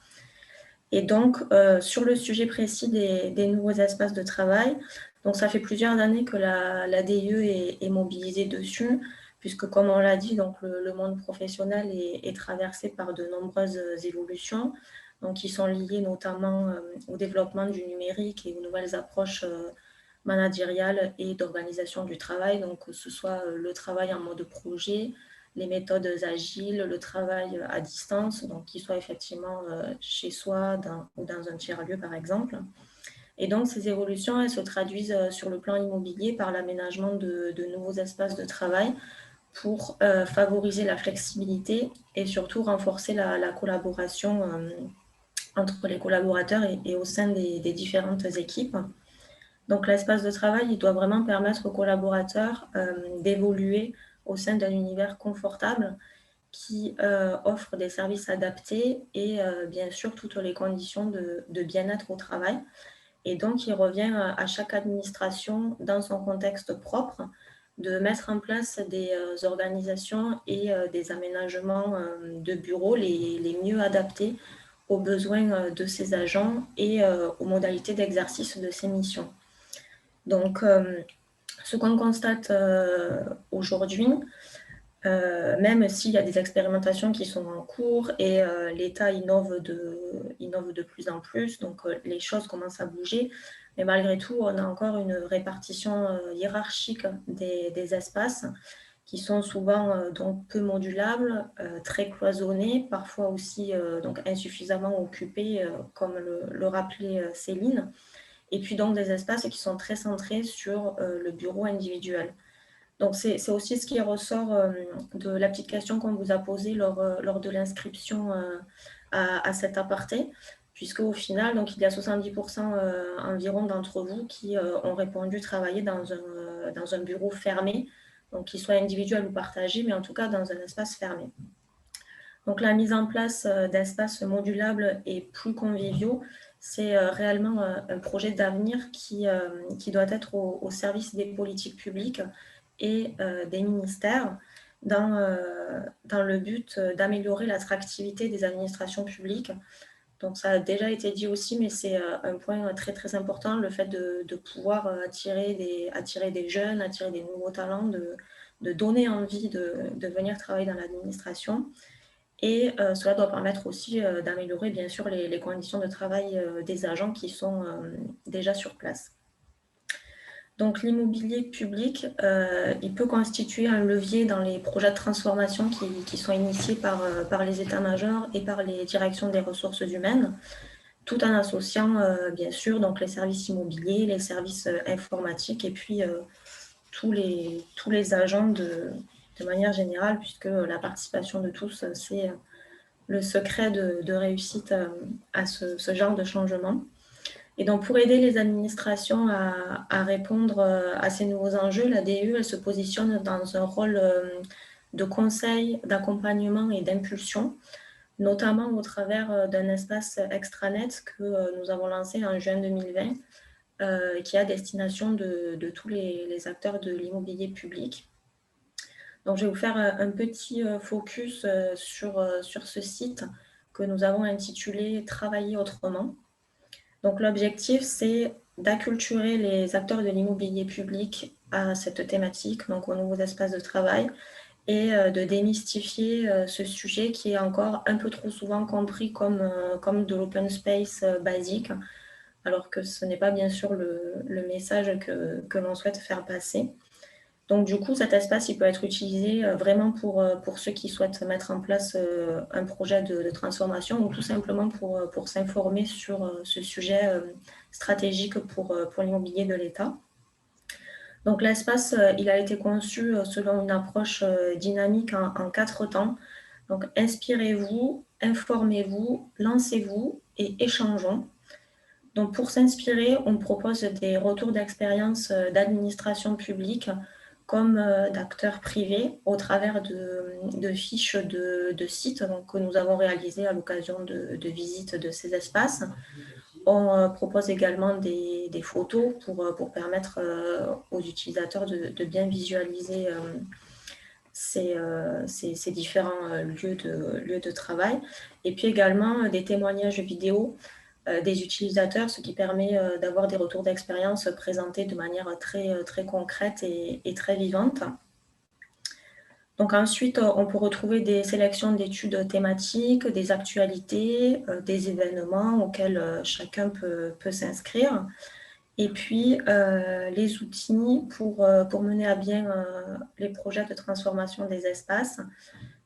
Et donc, sur le sujet précis des nouveaux espaces de travail, donc ça fait plusieurs années que la DIE est mobilisée dessus, puisque comme on l'a dit, donc le monde professionnel est traversé par de nombreuses évolutions, donc qui sont liées notamment au développement du numérique et aux nouvelles approches managériales et d'organisation du travail, donc que ce soit le travail en mode projet, les méthodes agiles, le travail à distance, donc qu'il soit effectivement chez soi ou dans un tiers-lieu par exemple. Et donc ces évolutions, elles se traduisent sur le plan immobilier par l'aménagement de nouveaux espaces de travail pour favoriser la flexibilité et surtout renforcer la collaboration entre les collaborateurs et au sein des différentes équipes. Donc l'espace de travail, il doit vraiment permettre aux collaborateurs d'évoluer au sein d'un univers confortable qui offre des services adaptés et bien sûr toutes les conditions de bien-être au travail. Et donc, il revient à chaque administration, dans son contexte propre, de mettre en place des organisations et des aménagements de bureaux les mieux adaptés aux besoins de ses agents et aux modalités d'exercice de ses missions. Donc, ce qu'on constate aujourd'hui, même s'il y a des expérimentations qui sont en cours et l'État innove de plus en plus, donc les choses commencent à bouger, mais malgré tout, on a encore une répartition hiérarchique des espaces qui sont souvent donc peu modulables, très cloisonnés, parfois aussi donc insuffisamment occupés, comme le rappelait Céline, et puis donc des espaces qui sont très centrés sur le bureau individuel. Donc, c'est aussi ce qui ressort de la petite question qu'on vous a posée lors de l'inscription à cet aparté, puisque au final, donc, il y a 70% environ d'entre vous qui ont répondu travailler dans un bureau fermé, donc qu'il soit individuel ou partagé, mais en tout cas dans un espace fermé. Donc, la mise en place d'espaces modulables et plus conviviaux, c'est réellement un projet d'avenir qui doit être au service des politiques publiques et des ministères dans le but d'améliorer l'attractivité des administrations publiques. Donc ça a déjà été dit aussi, mais c'est un point très très important, le fait de pouvoir attirer des jeunes, attirer des nouveaux talents, de donner envie de venir travailler dans l'administration. Et cela doit permettre aussi d'améliorer bien sûr les conditions de travail des agents qui sont déjà sur place. Donc l'immobilier public, il peut constituer un levier dans les projets de transformation qui sont initiés par les états-majors et par les directions des ressources humaines, tout en associant bien sûr donc les services immobiliers, les services informatiques et puis tous les agents de manière générale, puisque la participation de tous, c'est le secret de réussite à ce genre de changement. Et donc, pour aider les administrations à répondre à ces nouveaux enjeux, la DU, elle se positionne dans un rôle de conseil, d'accompagnement et d'impulsion, notamment au travers d'un espace extranet que nous avons lancé en juin 2020, qui est à destination de tous les acteurs de l'immobilier public. Donc, je vais vous faire un petit focus sur ce site que nous avons intitulé « Travailler autrement ». Donc, l'objectif, c'est d'acculturer les acteurs de l'immobilier public à cette thématique, donc aux nouveaux espaces de travail, et de démystifier ce sujet qui est encore un peu trop souvent compris comme de l'open space basique, alors que ce n'est pas bien sûr le message que l'on souhaite faire passer. Donc, du coup, cet espace, il peut être utilisé vraiment pour ceux qui souhaitent mettre en place un projet de transformation ou tout simplement pour s'informer sur ce sujet stratégique pour l'immobilier de l'État. Donc, l'espace, il a été conçu selon une approche dynamique en 4 temps. Donc, inspirez-vous, informez-vous, lancez-vous et échangeons. Donc, pour s'inspirer, on propose des retours d'expérience d'administration publique comme d'acteurs privés au travers de fiches de sites donc, que nous avons réalisées à l'occasion de visites de ces espaces. On propose également des photos pour permettre aux utilisateurs de bien visualiser ces différents lieux de travail. Et puis également des témoignages vidéo des utilisateurs, ce qui permet d'avoir des retours d'expérience présentés de manière très, très concrète et très vivante. Donc ensuite, on peut retrouver des sélections d'études thématiques, des actualités, des événements auxquels chacun peut s'inscrire. Et puis, les outils pour mener à bien les projets de transformation des espaces.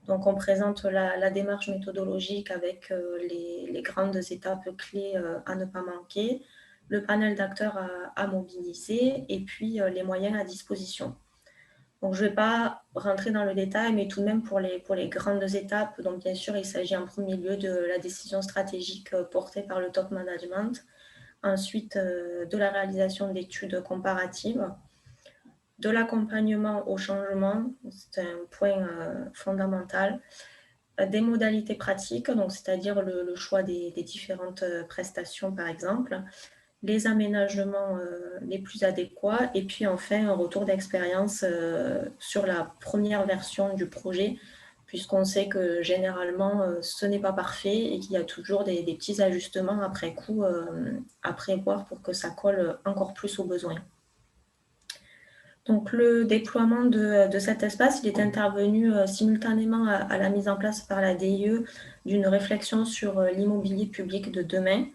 Donc, on présente la démarche méthodologique avec les grandes étapes clés à ne pas manquer, le panel d'acteurs à mobiliser et puis les moyens à disposition. Donc, je ne vais pas rentrer dans le détail, mais tout de même pour les grandes étapes. Donc, bien sûr, il s'agit en premier lieu de la décision stratégique portée par le top management. Ensuite, de la réalisation d'études comparatives, de l'accompagnement au changement, c'est un point fondamental, des modalités pratiques, donc c'est-à-dire le choix des différentes prestations, par exemple, les aménagements les plus adéquats, et puis enfin un retour d'expérience sur la première version du projet, puisqu'on sait que généralement ce n'est pas parfait et qu'il y a toujours des petits ajustements après coup à prévoir pour que ça colle encore plus aux besoins. Donc le déploiement de cet espace, il est intervenu simultanément à la mise en place par la DIE d'une réflexion sur l'immobilier public de demain.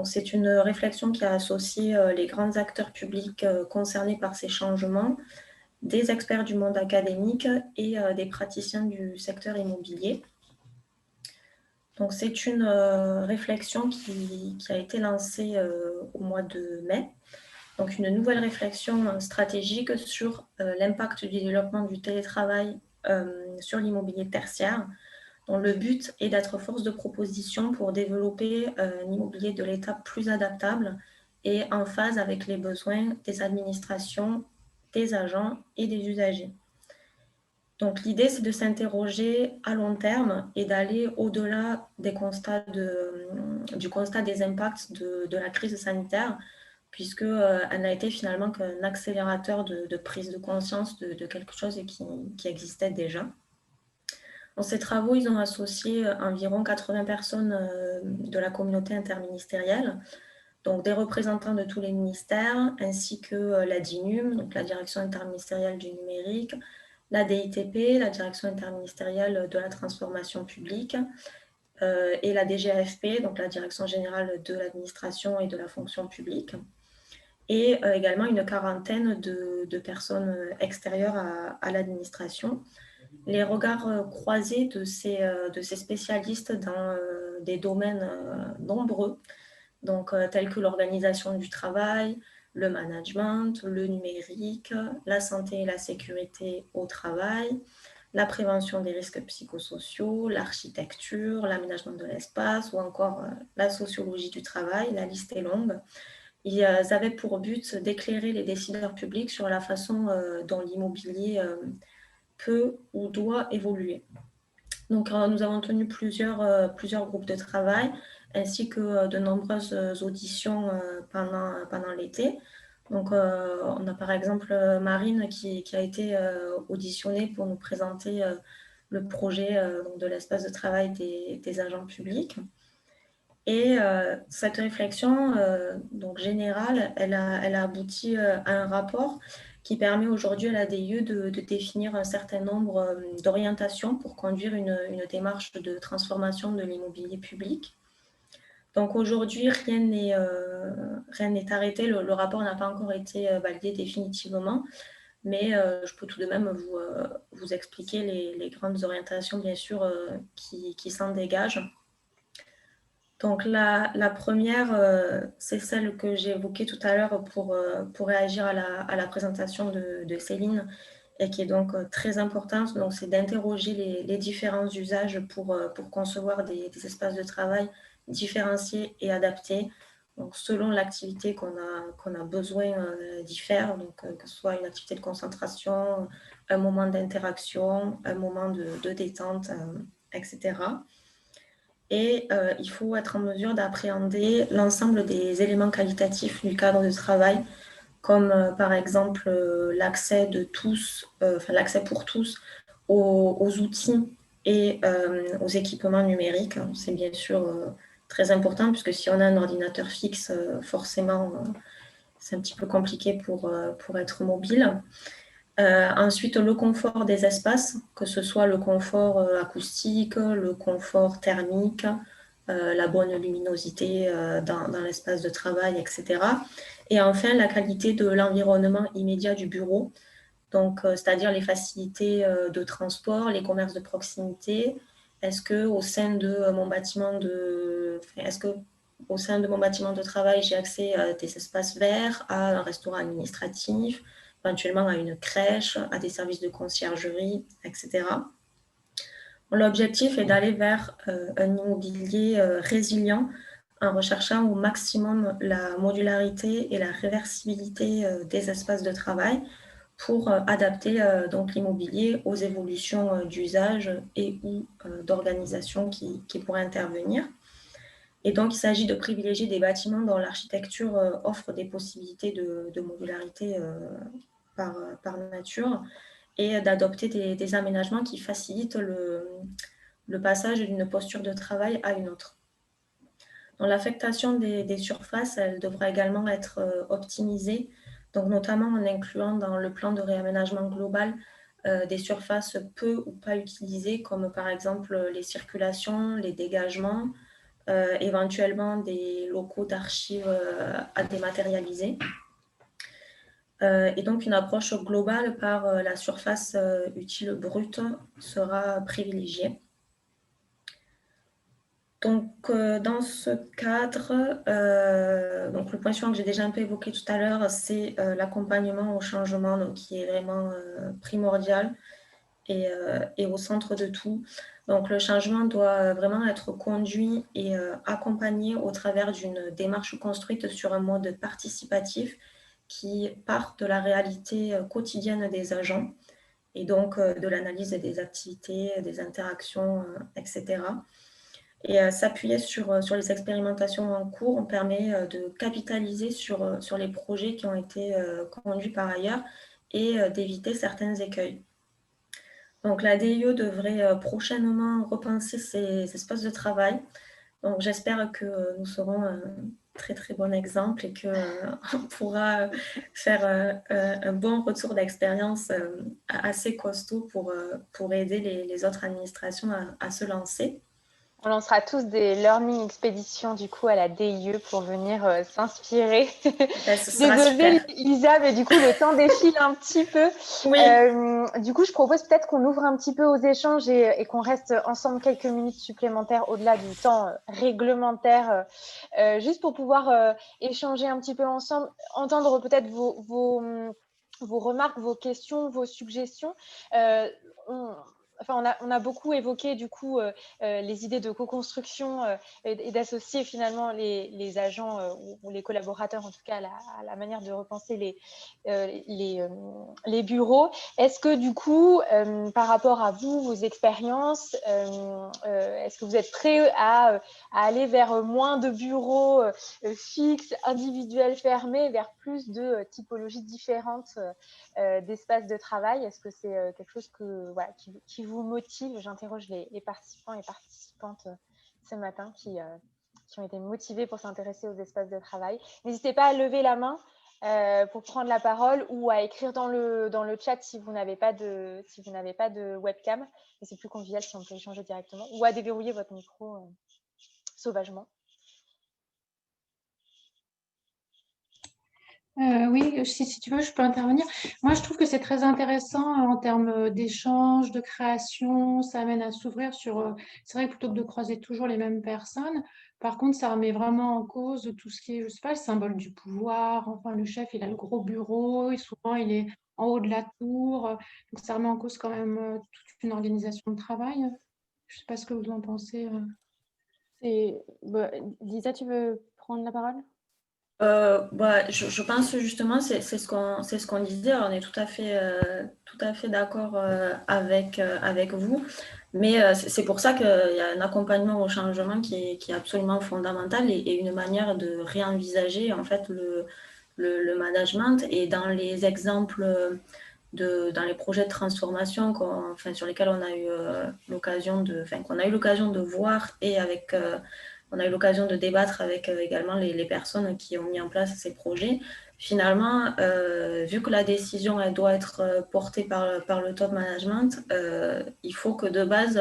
C'est une réflexion qui a associé les grands acteurs publics concernés par ces changements, des experts du monde académique et des praticiens du secteur immobilier. Donc, c'est une réflexion qui a été lancée au mois de mai. Donc, une nouvelle réflexion stratégique sur l'impact du développement du télétravail sur l'immobilier tertiaire, dont le but est d'être force de proposition pour développer un immobilier de l'État plus adaptable et en phase avec les besoins des administrations, des agents et des usagers. Donc l'idée, c'est de s'interroger à long terme et d'aller au-delà du constat des impacts de la crise sanitaire, puisqu'elle n'a été finalement qu'un accélérateur de prise de conscience de quelque chose qui existait déjà. Dans ces travaux, ils ont associé environ 80 personnes de la communauté interministérielle, donc des représentants de tous les ministères, ainsi que la DINUM, donc la Direction interministérielle du numérique, la DITP, la Direction interministérielle de la transformation publique, et la DGAFP, donc la Direction générale de l'administration et de la fonction publique, et également une quarantaine de personnes extérieures à l'administration. Les regards croisés de ces spécialistes dans des domaines nombreux, donc tels que l'organisation du travail, le management, le numérique, la santé et la sécurité au travail, la prévention des risques psychosociaux, l'architecture, l'aménagement de l'espace ou encore la sociologie du travail, la liste est longue. Ils avaient pour but d'éclairer les décideurs publics sur la façon dont l'immobilier peut ou doit évoluer. Donc, nous avons tenu plusieurs groupes de travail ainsi que de nombreuses auditions pendant l'été. Donc, on a par exemple Marine qui a été auditionnée pour nous présenter le projet de l'espace de travail des agents publics. Et cette réflexion donc générale, elle a abouti à un rapport qui permet aujourd'hui à la DIE de définir un certain nombre d'orientations pour conduire une démarche de transformation de l'immobilier public. Donc aujourd'hui, rien n'est arrêté, le rapport n'a pas encore été validé définitivement, mais je peux tout de même vous expliquer les grandes orientations, bien sûr, qui s'en dégagent. Donc la première, c'est celle que j'ai évoquée tout à l'heure pour réagir à la présentation de Céline et qui est donc très importante. Donc c'est d'interroger les différents usages pour concevoir des espaces de travail différenciés et adaptés. Donc selon l'activité qu'on a besoin d'y faire, donc que ce soit une activité de concentration, un moment d'interaction, un moment de détente, etc. Et il faut être en mesure d'appréhender l'ensemble des éléments qualitatifs du cadre de travail, comme par exemple l'accès pour tous aux outils et aux équipements numériques. C'est bien sûr très important, puisque si on a un ordinateur fixe, forcément, c'est un petit peu compliqué pour être mobile. Ensuite, le confort des espaces, que ce soit le confort acoustique, le confort thermique, la bonne luminosité dans l'espace de travail, etc. Et enfin, la qualité de l'environnement immédiat du bureau, donc c'est-à-dire les facilités de transport, les commerces de proximité. Est-ce que au sein de mon bâtiment de travail, j'ai accès à des espaces verts, à un restaurant administratif, éventuellement à une crèche, à des services de conciergerie, etc. L'objectif est d'aller vers un immobilier résilient en recherchant au maximum la modularité et la réversibilité des espaces de travail pour adapter donc l'immobilier aux évolutions d'usage et ou d'organisation qui pourraient intervenir. Et donc, il s'agit de privilégier des bâtiments dont l'architecture offre des possibilités de modularité par nature et d'adopter des aménagements qui facilitent le passage d'une posture de travail à une autre. Dans l'affectation des surfaces, elle devra également être optimisée, donc notamment en incluant dans le plan de réaménagement global des surfaces peu ou pas utilisées, comme par exemple les circulations, les dégagements, éventuellement des locaux d'archives à dématérialiser. Et donc, une approche globale par la surface utile brute sera privilégiée. Donc, dans ce cadre, donc le point suivant que j'ai déjà un peu évoqué tout à l'heure, c'est l'accompagnement au changement, donc, qui est vraiment primordial et au centre de tout. Donc, le changement doit vraiment être conduit et accompagné au travers d'une démarche construite sur un mode participatif qui part de la réalité quotidienne des agents et donc de l'analyse des activités, des interactions, etc. Et s'appuyer sur les expérimentations en cours, on permet de capitaliser sur les projets qui ont été conduits par ailleurs et d'éviter certains écueils. Donc, la DIE devrait prochainement repenser ses espaces de travail. Donc, j'espère que nous serons un très, très bon exemple et qu'on pourra faire un bon retour d'expérience assez costaud pour aider les autres administrations à se lancer. On lancera tous des learning expéditions du coup à la DIE pour venir s'inspirer. Désolée Lisa, mais du coup le temps défile un petit peu. Oui. Du coup, je propose peut-être qu'on ouvre un petit peu aux échanges et qu'on reste ensemble quelques minutes supplémentaires au-delà du temps réglementaire, juste pour pouvoir échanger un petit peu ensemble, entendre peut-être vos remarques, vos questions, vos suggestions. On a beaucoup évoqué du coup les idées de co-construction et d'associer finalement les agents ou les collaborateurs en tout cas à la manière de repenser les bureaux. Est-ce que du coup, par rapport à vous, vos expériences, est-ce que vous êtes prêts à aller vers moins de bureaux fixes, individuels, fermés, vers plus de typologies différentes d'espaces de travail? Est-ce que c'est quelque chose qui vous motive? J'interroge les participants et participantes ce matin qui ont été motivés pour s'intéresser aux espaces de travail. N'hésitez pas à lever la main pour prendre la parole ou à écrire dans le chat si vous n'avez pas de webcam. Et c'est plus convivial si on peut échanger directement, ou à déverrouiller votre micro sauvagement. Oui, si tu veux, je peux intervenir. Moi, je trouve que c'est très intéressant en termes d'échange, de création. Ça amène à s'ouvrir sur... c'est vrai que plutôt que de croiser toujours les mêmes personnes, par contre, ça remet vraiment en cause tout ce qui est, je sais pas, le symbole du pouvoir. Enfin, le chef, il a le gros bureau et souvent, il est en haut de la tour. Donc, ça remet en cause quand même toute une organisation de travail. Je sais pas ce que vous en pensez. Lisa, tu veux prendre la parole? Je pense justement, c'est ce qu'on disait, on est tout à fait d'accord avec vous, mais c'est pour ça qu'il y a un accompagnement au changement qui est absolument fondamental et une manière de réenvisager en fait le management. Et dans les exemples dans les projets de transformation sur lesquels on a eu l'occasion de voir et on a eu l'occasion de débattre avec également les personnes qui ont mis en place ces projets. Finalement, vu que la décision elle doit être portée par le top management, il faut que de base,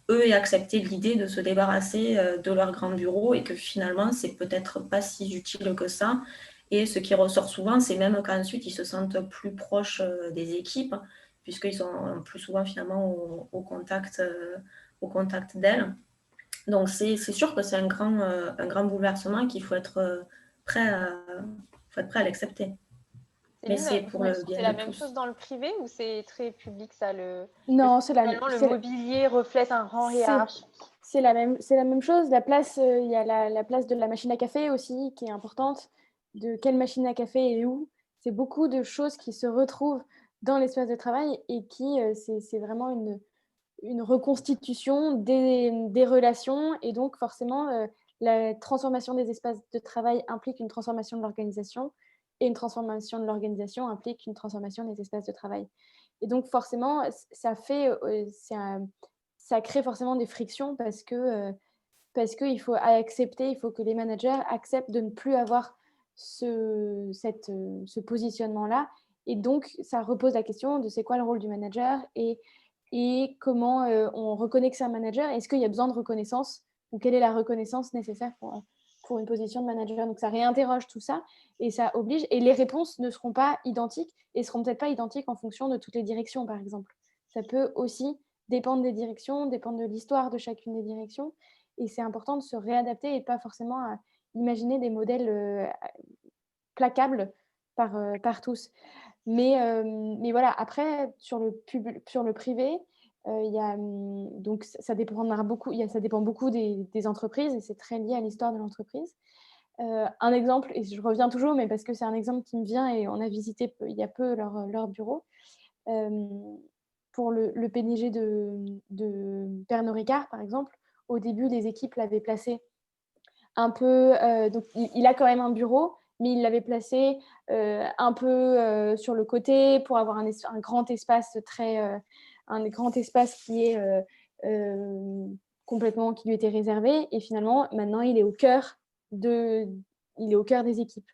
eux aient accepté l'idée de se débarrasser de leur grand bureau et que finalement, c'est peut-être pas si utile que ça. Et ce qui ressort souvent, c'est même qu'ensuite, ils se sentent plus proches des équipes, puisqu'ils sont plus souvent finalement au contact d'elles. Donc, c'est sûr que c'est un grand bouleversement qu'il faut être prêt à l'accepter. Mais Céline, c'est pour le c'est bien la de même tous. chose dans le privé ou c'est très public ça Non, finalement le mobilier reflète un rang hiérarchique. c'est la même chose. La place, il y a la place de la machine à café aussi qui est importante. De quelle machine à café et où. C'est beaucoup de choses qui se retrouvent dans l'espace de travail et qui, c'est vraiment une reconstitution des relations et donc forcément, la transformation des espaces de travail implique une transformation de l'organisation et une transformation de l'organisation implique une transformation des espaces de travail. Et donc forcément, ça fait, ça crée forcément des frictions parce qu'il faut accepter, il faut que les managers acceptent de ne plus avoir ce positionnement-là. Et donc, ça repose la question de c'est quoi le rôle du manager et comment on reconnaît que c'est un manager. Est-ce qu'il y a besoin de reconnaissance ou quelle est la reconnaissance nécessaire pour une position de manager. Donc, ça réinterroge tout ça et ça oblige. Et les réponses ne seront pas identiques et seront peut-être pas identiques en fonction de toutes les directions, par exemple. Ça peut aussi dépendre des directions, dépendre de l'histoire de chacune des directions. Et c'est important de se réadapter et pas forcément à imaginer des modèles placables par tous. Mais voilà, après, sur le privé, il y a, donc ça dépendra beaucoup, ça dépend beaucoup des entreprises et c'est très lié à l'histoire de l'entreprise. Un exemple, et je reviens toujours, mais parce que c'est un exemple qui me vient et on a visité il y a peu leur bureau. Pour le PDG de Pernod Ricard, par exemple, au début, les équipes l'avaient placé un peu. Donc, il a quand même un bureau, mais il l'avait placé un peu sur le côté pour avoir un grand espace un grand espace qui est complètement qui lui était réservé. Et finalement, maintenant, il est au cœur des équipes.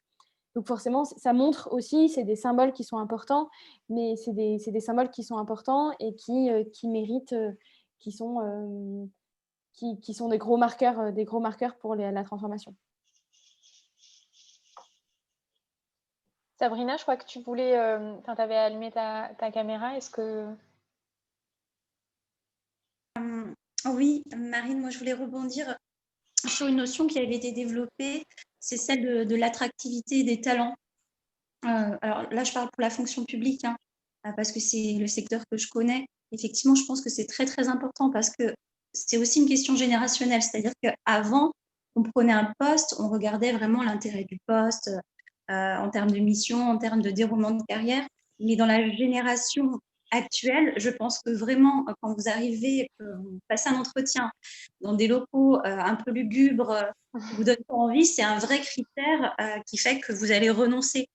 Donc forcément, ça montre aussi, c'est des symboles qui sont importants, mais c'est des symboles qui sont importants et qui méritent, qui sont, qui sont des gros marqueurs pour la transformation. Sabrina, je crois que tu voulais, tu avais allumé ta caméra. Est-ce que... Oui, Marine, moi je voulais rebondir sur une notion qui avait été développée, c'est celle de l'attractivité des talents. Alors là, je parle pour la fonction publique, hein, parce que c'est le secteur que je connais. Effectivement, je pense que c'est très, très important parce que c'est aussi une question générationnelle. C'est-à-dire qu'avant, on prenait un poste, on regardait vraiment l'intérêt du poste en termes de mission, en termes de déroulement de carrière. Mais dans la génération actuelle, je pense que vraiment, quand vous arrivez, vous passez un entretien dans des locaux un peu lugubres, qui vous donnent pas envie, c'est un vrai critère qui fait que vous allez renoncer.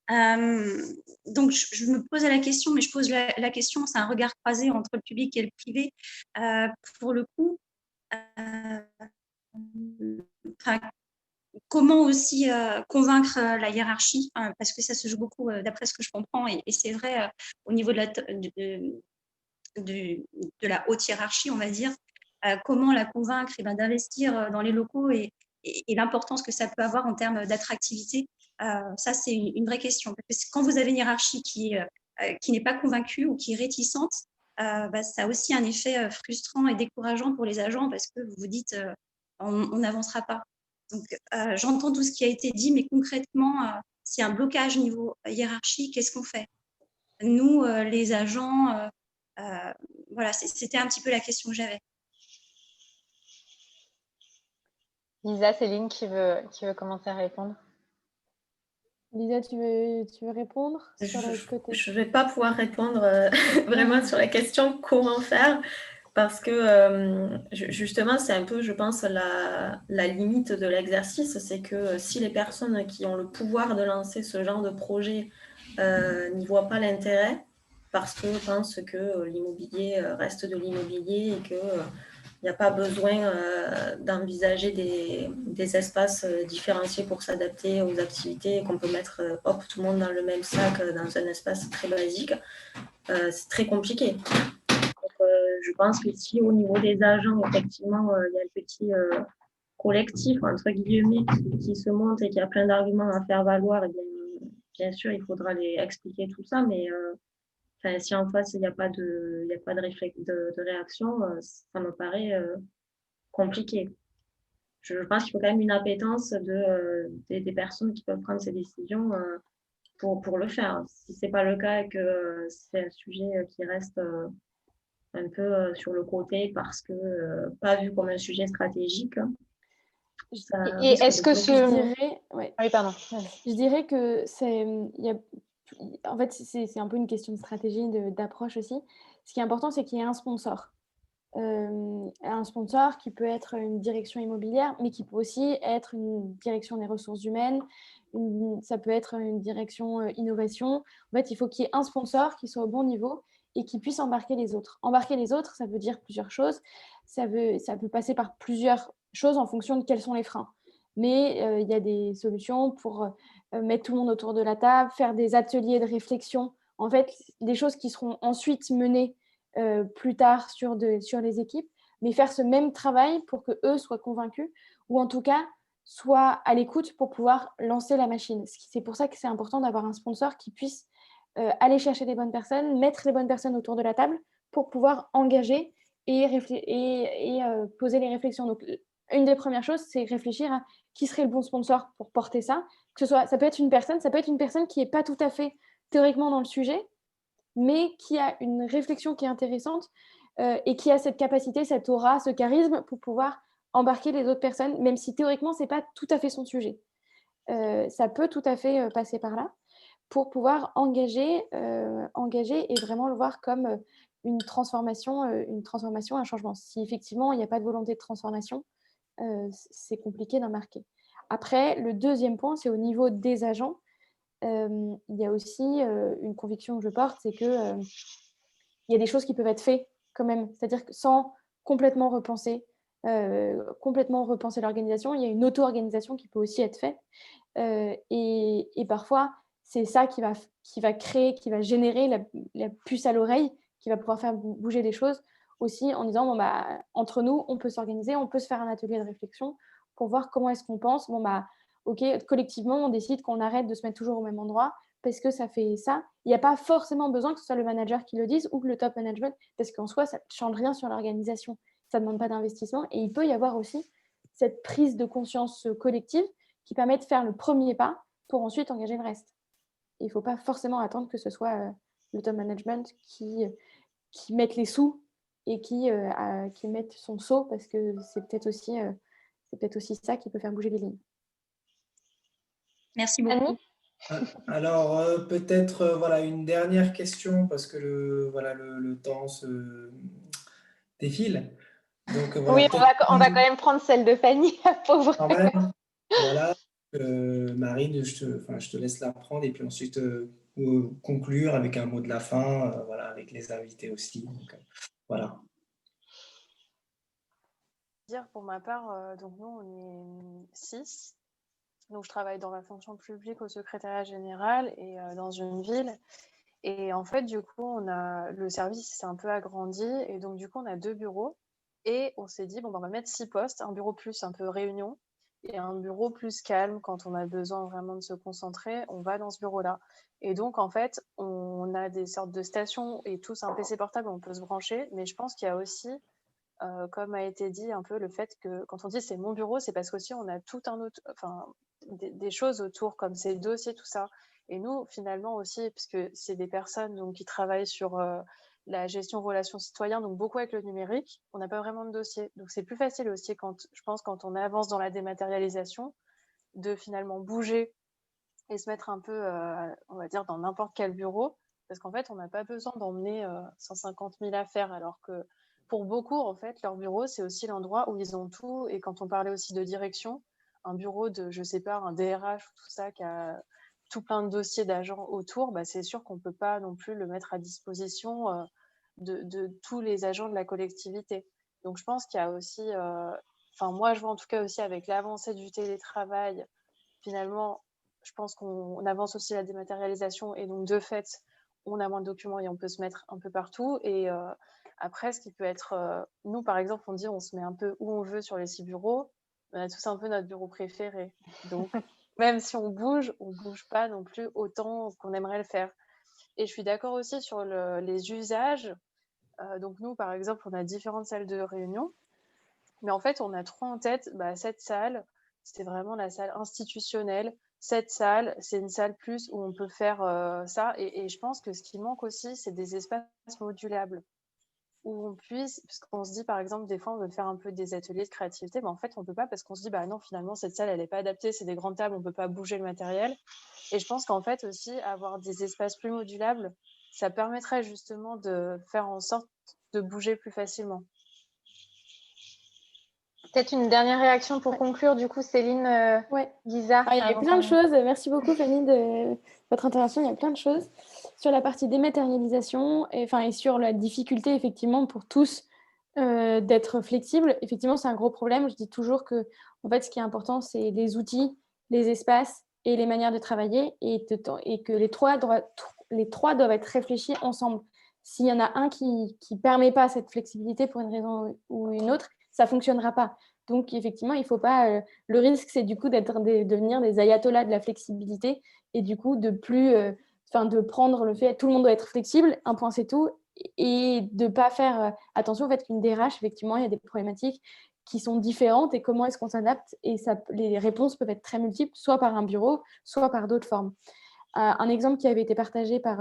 Donc, je me posais la question, mais je pose la question, c'est un regard croisé entre le public et le privé. Pour le coup, comment aussi convaincre la hiérarchie, parce que ça se joue beaucoup, d'après ce que je comprends, et c'est vrai au niveau de la haute hiérarchie, on va dire, comment la convaincre d'investir dans les locaux et l'importance que ça peut avoir en termes d'attractivité. Ça, c'est une vraie question. Parce que quand vous avez une hiérarchie qui n'est pas convaincue ou qui est réticente, ça a aussi un effet frustrant et décourageant pour les agents parce que vous vous dites on n'avancera pas. Donc, j'entends tout ce qui a été dit, mais concrètement, s'il y a un blocage niveau hiérarchie, qu'est-ce qu'on fait? Nous, les agents, voilà, c'était un petit peu la question que j'avais. Lisa, Céline qui veut commencer à répondre. Lisa, tu veux répondre sur le côté? Je ne vais pas pouvoir répondre vraiment sur la question comment faire parce que justement, c'est un peu, je pense, la limite de l'exercice. C'est que si les personnes qui ont le pouvoir de lancer ce genre de projet n'y voient pas l'intérêt parce que pensent que l'immobilier reste de l'immobilier et que il n'y a pas besoin d'envisager des espaces différenciés pour s'adapter aux activités et qu'on peut mettre tout le monde dans le même sac, dans un espace très basique. C'est très compliqué. Donc, je pense que si au niveau des agents, effectivement, il y a le petit collectif, entre guillemets, qui se monte et qui a plein d'arguments à faire valoir, et bien sûr, il faudra les expliquer tout ça, mais si en face, il n'y a pas de réaction, ça me paraît compliqué. Je pense qu'il faut quand même une appétence des personnes qui peuvent prendre ces décisions pour le faire. Si ce n'est pas le cas et que c'est un sujet qui reste un peu sur le côté parce que pas vu comme un sujet stratégique, ça Et risque est-ce de que bloquer. Je dirais, ouais, Ah oui, pardon. je dirais que en fait, c'est un peu une question de stratégie, d'approche aussi. Ce qui est important, c'est qu'il y ait un sponsor. Un sponsor qui peut être une direction immobilière, mais qui peut aussi être une direction des ressources humaines, ça peut être une direction innovation. En fait, il faut qu'il y ait un sponsor qui soit au bon niveau et qui puisse embarquer les autres. Embarquer les autres, ça veut dire plusieurs choses. Ça peut passer par plusieurs choses en fonction de quels sont les freins. Mais il y a des solutions pour mettre tout le monde autour de la table, faire des ateliers de réflexion. En fait, des choses qui seront ensuite menées plus tard sur les équipes, mais faire ce même travail pour qu'eux soient convaincus, ou en tout cas soient à l'écoute pour pouvoir lancer la machine. C'est pour ça que c'est important d'avoir un sponsor qui puisse aller chercher les bonnes personnes, mettre les bonnes personnes autour de la table pour pouvoir engager et poser les réflexions. Donc, une des premières choses, c'est réfléchir à qui serait le bon sponsor pour porter ça. Ça peut être une personne qui n'est pas tout à fait théoriquement dans le sujet, mais qui a une réflexion qui est intéressante et qui a cette capacité, cette aura, ce charisme pour pouvoir embarquer les autres personnes, même si théoriquement, ce n'est pas tout à fait son sujet. Ça peut tout à fait passer par là pour pouvoir engager et vraiment le voir comme une transformation, un changement. Si effectivement, il n'y a pas de volonté de transformation, c'est compliqué d'en marquer. Après, le deuxième point, c'est au niveau des agents. Il y a aussi une conviction que je porte, c'est que il y a des choses qui peuvent être faites quand même, c'est-à-dire que sans complètement repenser l'organisation, il y a une auto-organisation qui peut aussi être faite. Et parfois, c'est ça qui va créer, qui va générer la puce à l'oreille, qui va pouvoir faire bouger les choses aussi en disant, bon, bah, entre nous, on peut s'organiser, on peut se faire un atelier de réflexion pour voir comment est-ce qu'on pense. Bon, bah, OK, collectivement, on décide qu'on arrête de se mettre toujours au même endroit parce que ça fait ça. Il n'y a pas forcément besoin que ce soit le manager qui le dise ou que le top management, parce qu'en soi, ça ne change rien sur l'organisation. Ça ne demande pas d'investissement. Et il peut y avoir aussi cette prise de conscience collective qui permet de faire le premier pas pour ensuite engager le reste. Il ne faut pas forcément attendre que ce soit le top management qui mette les sous et qui mette son seau, parce que c'est peut-être aussi ça qui peut faire bouger les lignes. Merci beaucoup. Alors, peut-être voilà, une dernière question, parce que le temps se défile. Donc, voilà, Oui, peut-être on va quand même prendre celle de Fanny, la pauvre. quand même. Voilà, Marine, je te laisse la prendre et puis ensuite conclure avec un mot de la fin, voilà, avec les invités aussi. Donc, voilà. Pour ma part, donc nous, on est 6. Donc, je travaille dans la fonction publique au secrétariat général et dans une ville. Et en fait, du coup, le service s'est un peu agrandi. Et donc, du coup, on a 2 bureaux. Et on s'est dit, bon, on va mettre 6 postes, un bureau plus un peu réunion et un bureau plus calme quand on a besoin vraiment de se concentrer. On va dans ce bureau-là. Et donc, en fait, on a des sortes de stations et tous un PC portable, on peut se brancher. Mais je pense qu'il y a aussi, comme a été dit, un peu le fait que quand on dit c'est mon bureau, c'est parce qu'aussi on a tout un autre, enfin, des choses autour, comme ces dossiers, tout ça. Et nous, finalement aussi, puisque c'est des personnes donc, qui travaillent sur la gestion relations citoyens, donc beaucoup avec le numérique, on n'a pas vraiment de dossier. Donc c'est plus facile aussi, je pense, quand on avance dans la dématérialisation, de finalement bouger et se mettre un peu, on va dire, dans n'importe quel bureau, parce qu'en fait, on n'a pas besoin d'emmener 150 000 affaires, alors que pour beaucoup, en fait, leur bureau, c'est aussi l'endroit où ils ont tout. Et quand on parlait aussi de direction, un bureau de, je sais pas, un DRH ou tout ça, qui a tout plein de dossiers d'agents autour, bah, c'est sûr qu'on ne peut pas non plus le mettre à disposition de tous les agents de la collectivité. Donc, je pense qu'il y a aussi, moi, je vois en tout cas aussi avec l'avancée du télétravail, finalement, je pense qu'on avance aussi la dématérialisation et donc de fait, on a moins de documents et on peut se mettre un peu partout. Et après, ce qui peut être, nous par exemple, on dit on se met un peu où on veut sur les 6 bureaux, on a tous un peu notre bureau préféré. Donc même si on bouge pas non plus autant qu'on aimerait le faire. Et je suis d'accord aussi sur les usages. Donc nous, par exemple, on a différentes salles de réunion, mais en fait, on a trop en tête cette salle. C'était vraiment la salle institutionnelle cette salle, c'est une salle plus où on peut faire ça. Et je pense que ce qui manque aussi, c'est des espaces modulables où on puisse, puisqu'on se dit par exemple, des fois on veut faire un peu des ateliers de créativité, mais en fait on peut pas parce qu'on se dit bah non, finalement cette salle elle est pas adaptée, c'est des grandes tables, on peut pas bouger le matériel. Et je pense qu'en fait aussi avoir des espaces plus modulables, ça permettrait justement de faire en sorte de bouger plus facilement. Peut-être une dernière réaction pour conclure, du coup, Céline, Lisa. Il y avait plein de choses. Merci beaucoup, Fanny, de votre intervention. Il y a plein de choses. Sur la partie dématérialisation et sur la difficulté, effectivement, pour tous d'être flexible, effectivement, c'est un gros problème. Je dis toujours que, en fait, ce qui est important, c'est les outils, les espaces et les manières de travailler et que les trois doivent être réfléchis ensemble. S'il y en a un qui ne permet pas cette flexibilité pour une raison ou une autre, ça ne fonctionnera pas. Donc, effectivement, il ne faut pas... le risque, c'est du coup de devenir des ayatollahs de la flexibilité et du coup de prendre le fait tout le monde doit être flexible, un point c'est tout, et de ne pas faire attention au fait qu'une DRH, effectivement, il y a des problématiques qui sont différentes et comment est-ce qu'on s'adapte. Et les réponses peuvent être très multiples, soit par un bureau, soit par d'autres formes. Un exemple qui avait été partagé par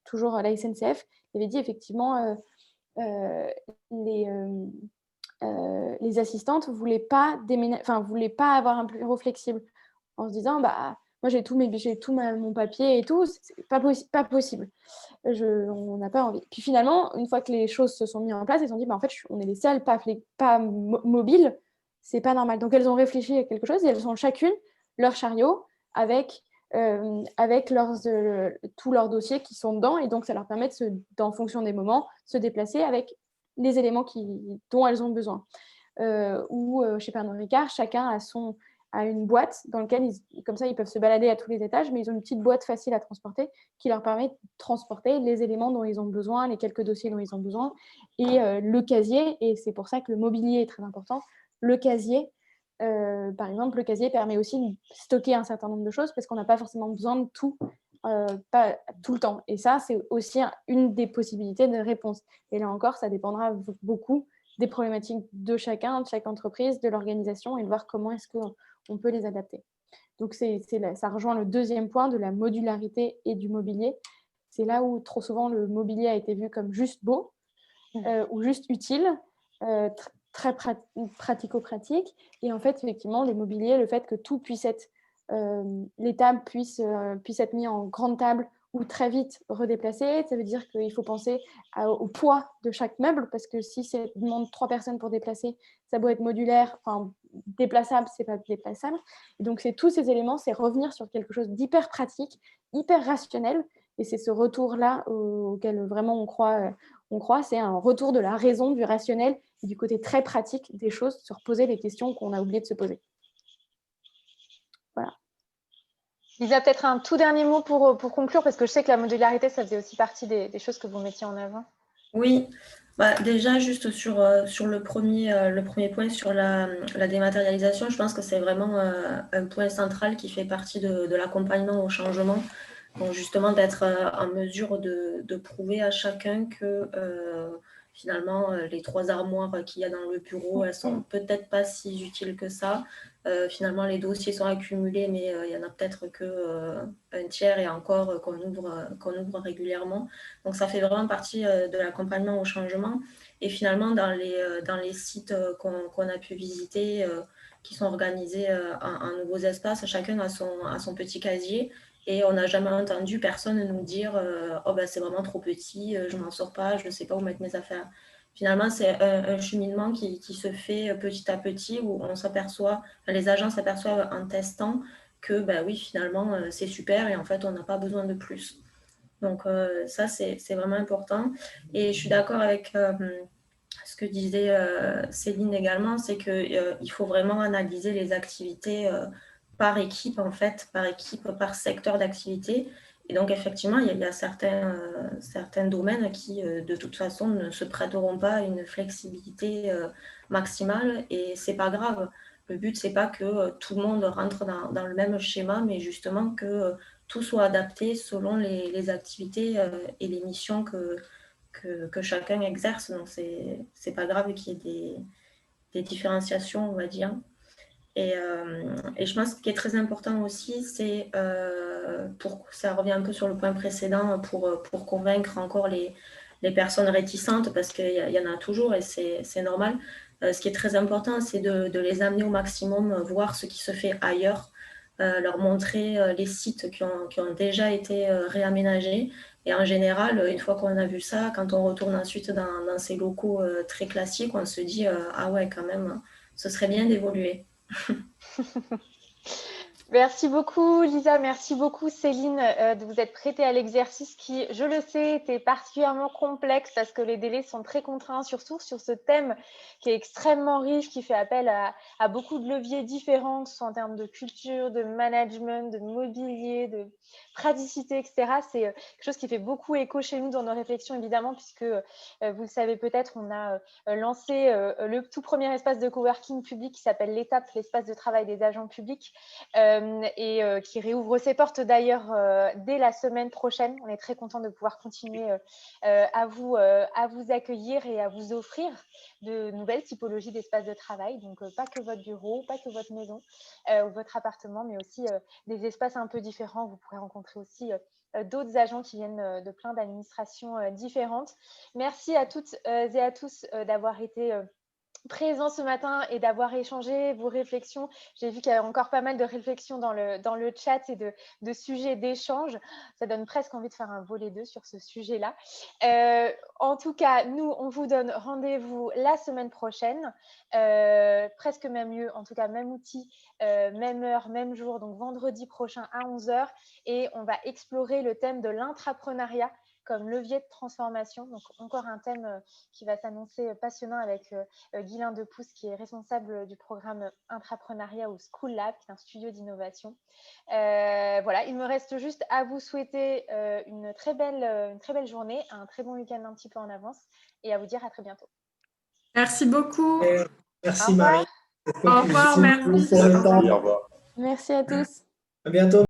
toujours la SNCF, il avait dit effectivement les assistantes ne voulaient pas avoir un bureau flexible en se disant bah, moi j'ai tout mon papier et tout, c'est pas possible. On n'a pas envie. Puis finalement, une fois que les choses se sont mises en place, elles ont dit bah, en fait on est les seules pas mobiles, c'est pas normal. Donc elles ont réfléchi à quelque chose et elles ont chacune leur chariot avec tous leurs dossiers qui sont dedans, et donc ça leur permet en fonction des moments, se déplacer avec les éléments dont elles ont besoin. Chez Pernod Ricard, chacun a une boîte dans laquelle, comme ça, ils peuvent se balader à tous les étages, mais ils ont une petite boîte facile à transporter qui leur permet de transporter les éléments dont ils ont besoin, les quelques dossiers dont ils ont besoin, et le casier, et c'est pour ça que le mobilier est très important. Le casier, par exemple, le casier permet aussi de stocker un certain nombre de choses parce qu'on n'a pas forcément besoin de tout, pas tout le temps. Et ça, c'est aussi une des possibilités de réponse. Et là encore, ça dépendra beaucoup des problématiques de chaque entreprise, de l'organisation, et de voir comment est-ce qu'on peut les adapter. Donc, ça rejoint le deuxième point de la modularité et du mobilier. C'est là où trop souvent le mobilier a été vu comme juste beau ou juste utile, très pratico-pratique. Et en fait, effectivement, le mobilier, le fait que tout puisse être, les tables puissent être mis en grande table ou très vite redéplacées, ça veut dire qu'il faut penser au poids de chaque meuble, parce que si ça demande 3 personnes pour déplacer, ça doit être modulaire, enfin déplaçable, c'est pas déplaçable. Et donc, c'est tous ces éléments, c'est revenir sur quelque chose d'hyper pratique, hyper rationnel, et c'est ce retour-là auquel vraiment on croit, c'est un retour de la raison, du rationnel et du côté très pratique des choses, se reposer les questions qu'on a oublié de se poser. Voilà. Lisa, peut-être un tout dernier mot pour conclure, parce que je sais que la modularité, ça faisait aussi partie des choses que vous mettiez en avant. Oui, déjà juste sur le premier point, sur la dématérialisation, je pense que c'est vraiment un point central qui fait partie de l'accompagnement au changement. Donc justement d'être en mesure de prouver à chacun que finalement les 3 armoires qu'il y a dans le bureau, elles sont peut-être pas si utiles que ça. Finalement les dossiers sont accumulés, mais il y en a peut-être que un tiers, et encore qu'on ouvre régulièrement. Donc ça fait vraiment partie de l'accompagnement au changement. Et finalement dans les sites qu'on a pu visiter, qui sont organisés en nouveaux espaces, chacun a son petit casier. Et on n'a jamais entendu personne nous dire oh ben c'est vraiment trop petit, je m'en sors pas, je ne sais pas où mettre mes affaires. Finalement, c'est un cheminement qui se fait petit à petit, où on s'aperçoit, les agents s'aperçoivent en testant que ben oui, finalement, c'est super, et en fait, on n'a pas besoin de plus. Donc ça, c'est vraiment important. Et je suis d'accord avec ce que disait Céline également, c'est qu'il faut vraiment analyser les activités par équipe, en fait, par secteur d'activité. Et donc, effectivement, il y a certains domaines qui, de toute façon, ne se prêteront pas à une flexibilité maximale, et c'est pas grave. Le but, c'est pas que tout le monde rentre dans le même schéma, mais justement que tout soit adapté selon les activités et les missions que chacun exerce. Donc, c'est pas grave qu'il y ait des différenciations, on va dire. Et je pense que ce qui est très important aussi, c'est, ça revient un peu sur le point précédent, pour convaincre encore les personnes réticentes, parce qu'il y en a toujours et c'est normal. Ce qui est très important, c'est de les amener au maximum, voir ce qui se fait ailleurs, leur montrer les sites qui ont déjà été réaménagés. Et en général, une fois qu'on a vu ça, quand on retourne ensuite dans ces locaux très classiques, on se dit ah ouais, quand même, ce serait bien d'évoluer. Merci beaucoup Lisa, merci beaucoup Céline de vous être prêtée à l'exercice qui, je le sais, était particulièrement complexe parce que les délais sont très contraints, surtout sur ce thème qui est extrêmement riche, qui fait appel à beaucoup de leviers différents, que ce soit en termes de culture, de management, de mobilier, de praticité, etc. C'est quelque chose qui fait beaucoup écho chez nous dans nos réflexions, évidemment, puisque vous le savez peut-être, on a lancé le tout premier espace de coworking public qui s'appelle l'Étape, l'espace de travail des agents publics, qui réouvre ses portes d'ailleurs dès la semaine prochaine. On est très content de pouvoir continuer à vous accueillir et à vous offrir de nouvelles typologies d'espaces de travail. Donc, pas que votre bureau, pas que votre maison ou votre appartement, mais aussi des espaces un peu différents. Vous pourrez rencontrer aussi d'autres agents qui viennent de plein d'administrations différentes. Merci à toutes et à tous d'avoir été présent ce matin et d'avoir échangé vos réflexions. J'ai vu qu'il y a encore pas mal de réflexions dans le chat et de sujets d'échange. Ça donne presque envie de faire un volet 2 sur ce sujet-là. En tout cas, nous, on vous donne rendez-vous la semaine prochaine. Presque même lieu, en tout cas même outil, même heure, même jour, donc vendredi prochain à 11h. Et on va explorer le thème de l'intrapreneuriat comme levier de transformation. Donc, encore un thème qui va s'annoncer passionnant avec Guylain Depousse, qui est responsable du programme Intrapreneuriat au School Lab, qui est un studio d'innovation. Voilà, il me reste juste à vous souhaiter une très belle journée, un très bon week-end un petit peu en avance, et à vous dire à très bientôt. Merci beaucoup. Merci Marie. Au revoir, merci. Pour le temps. Merci à tous. À bientôt.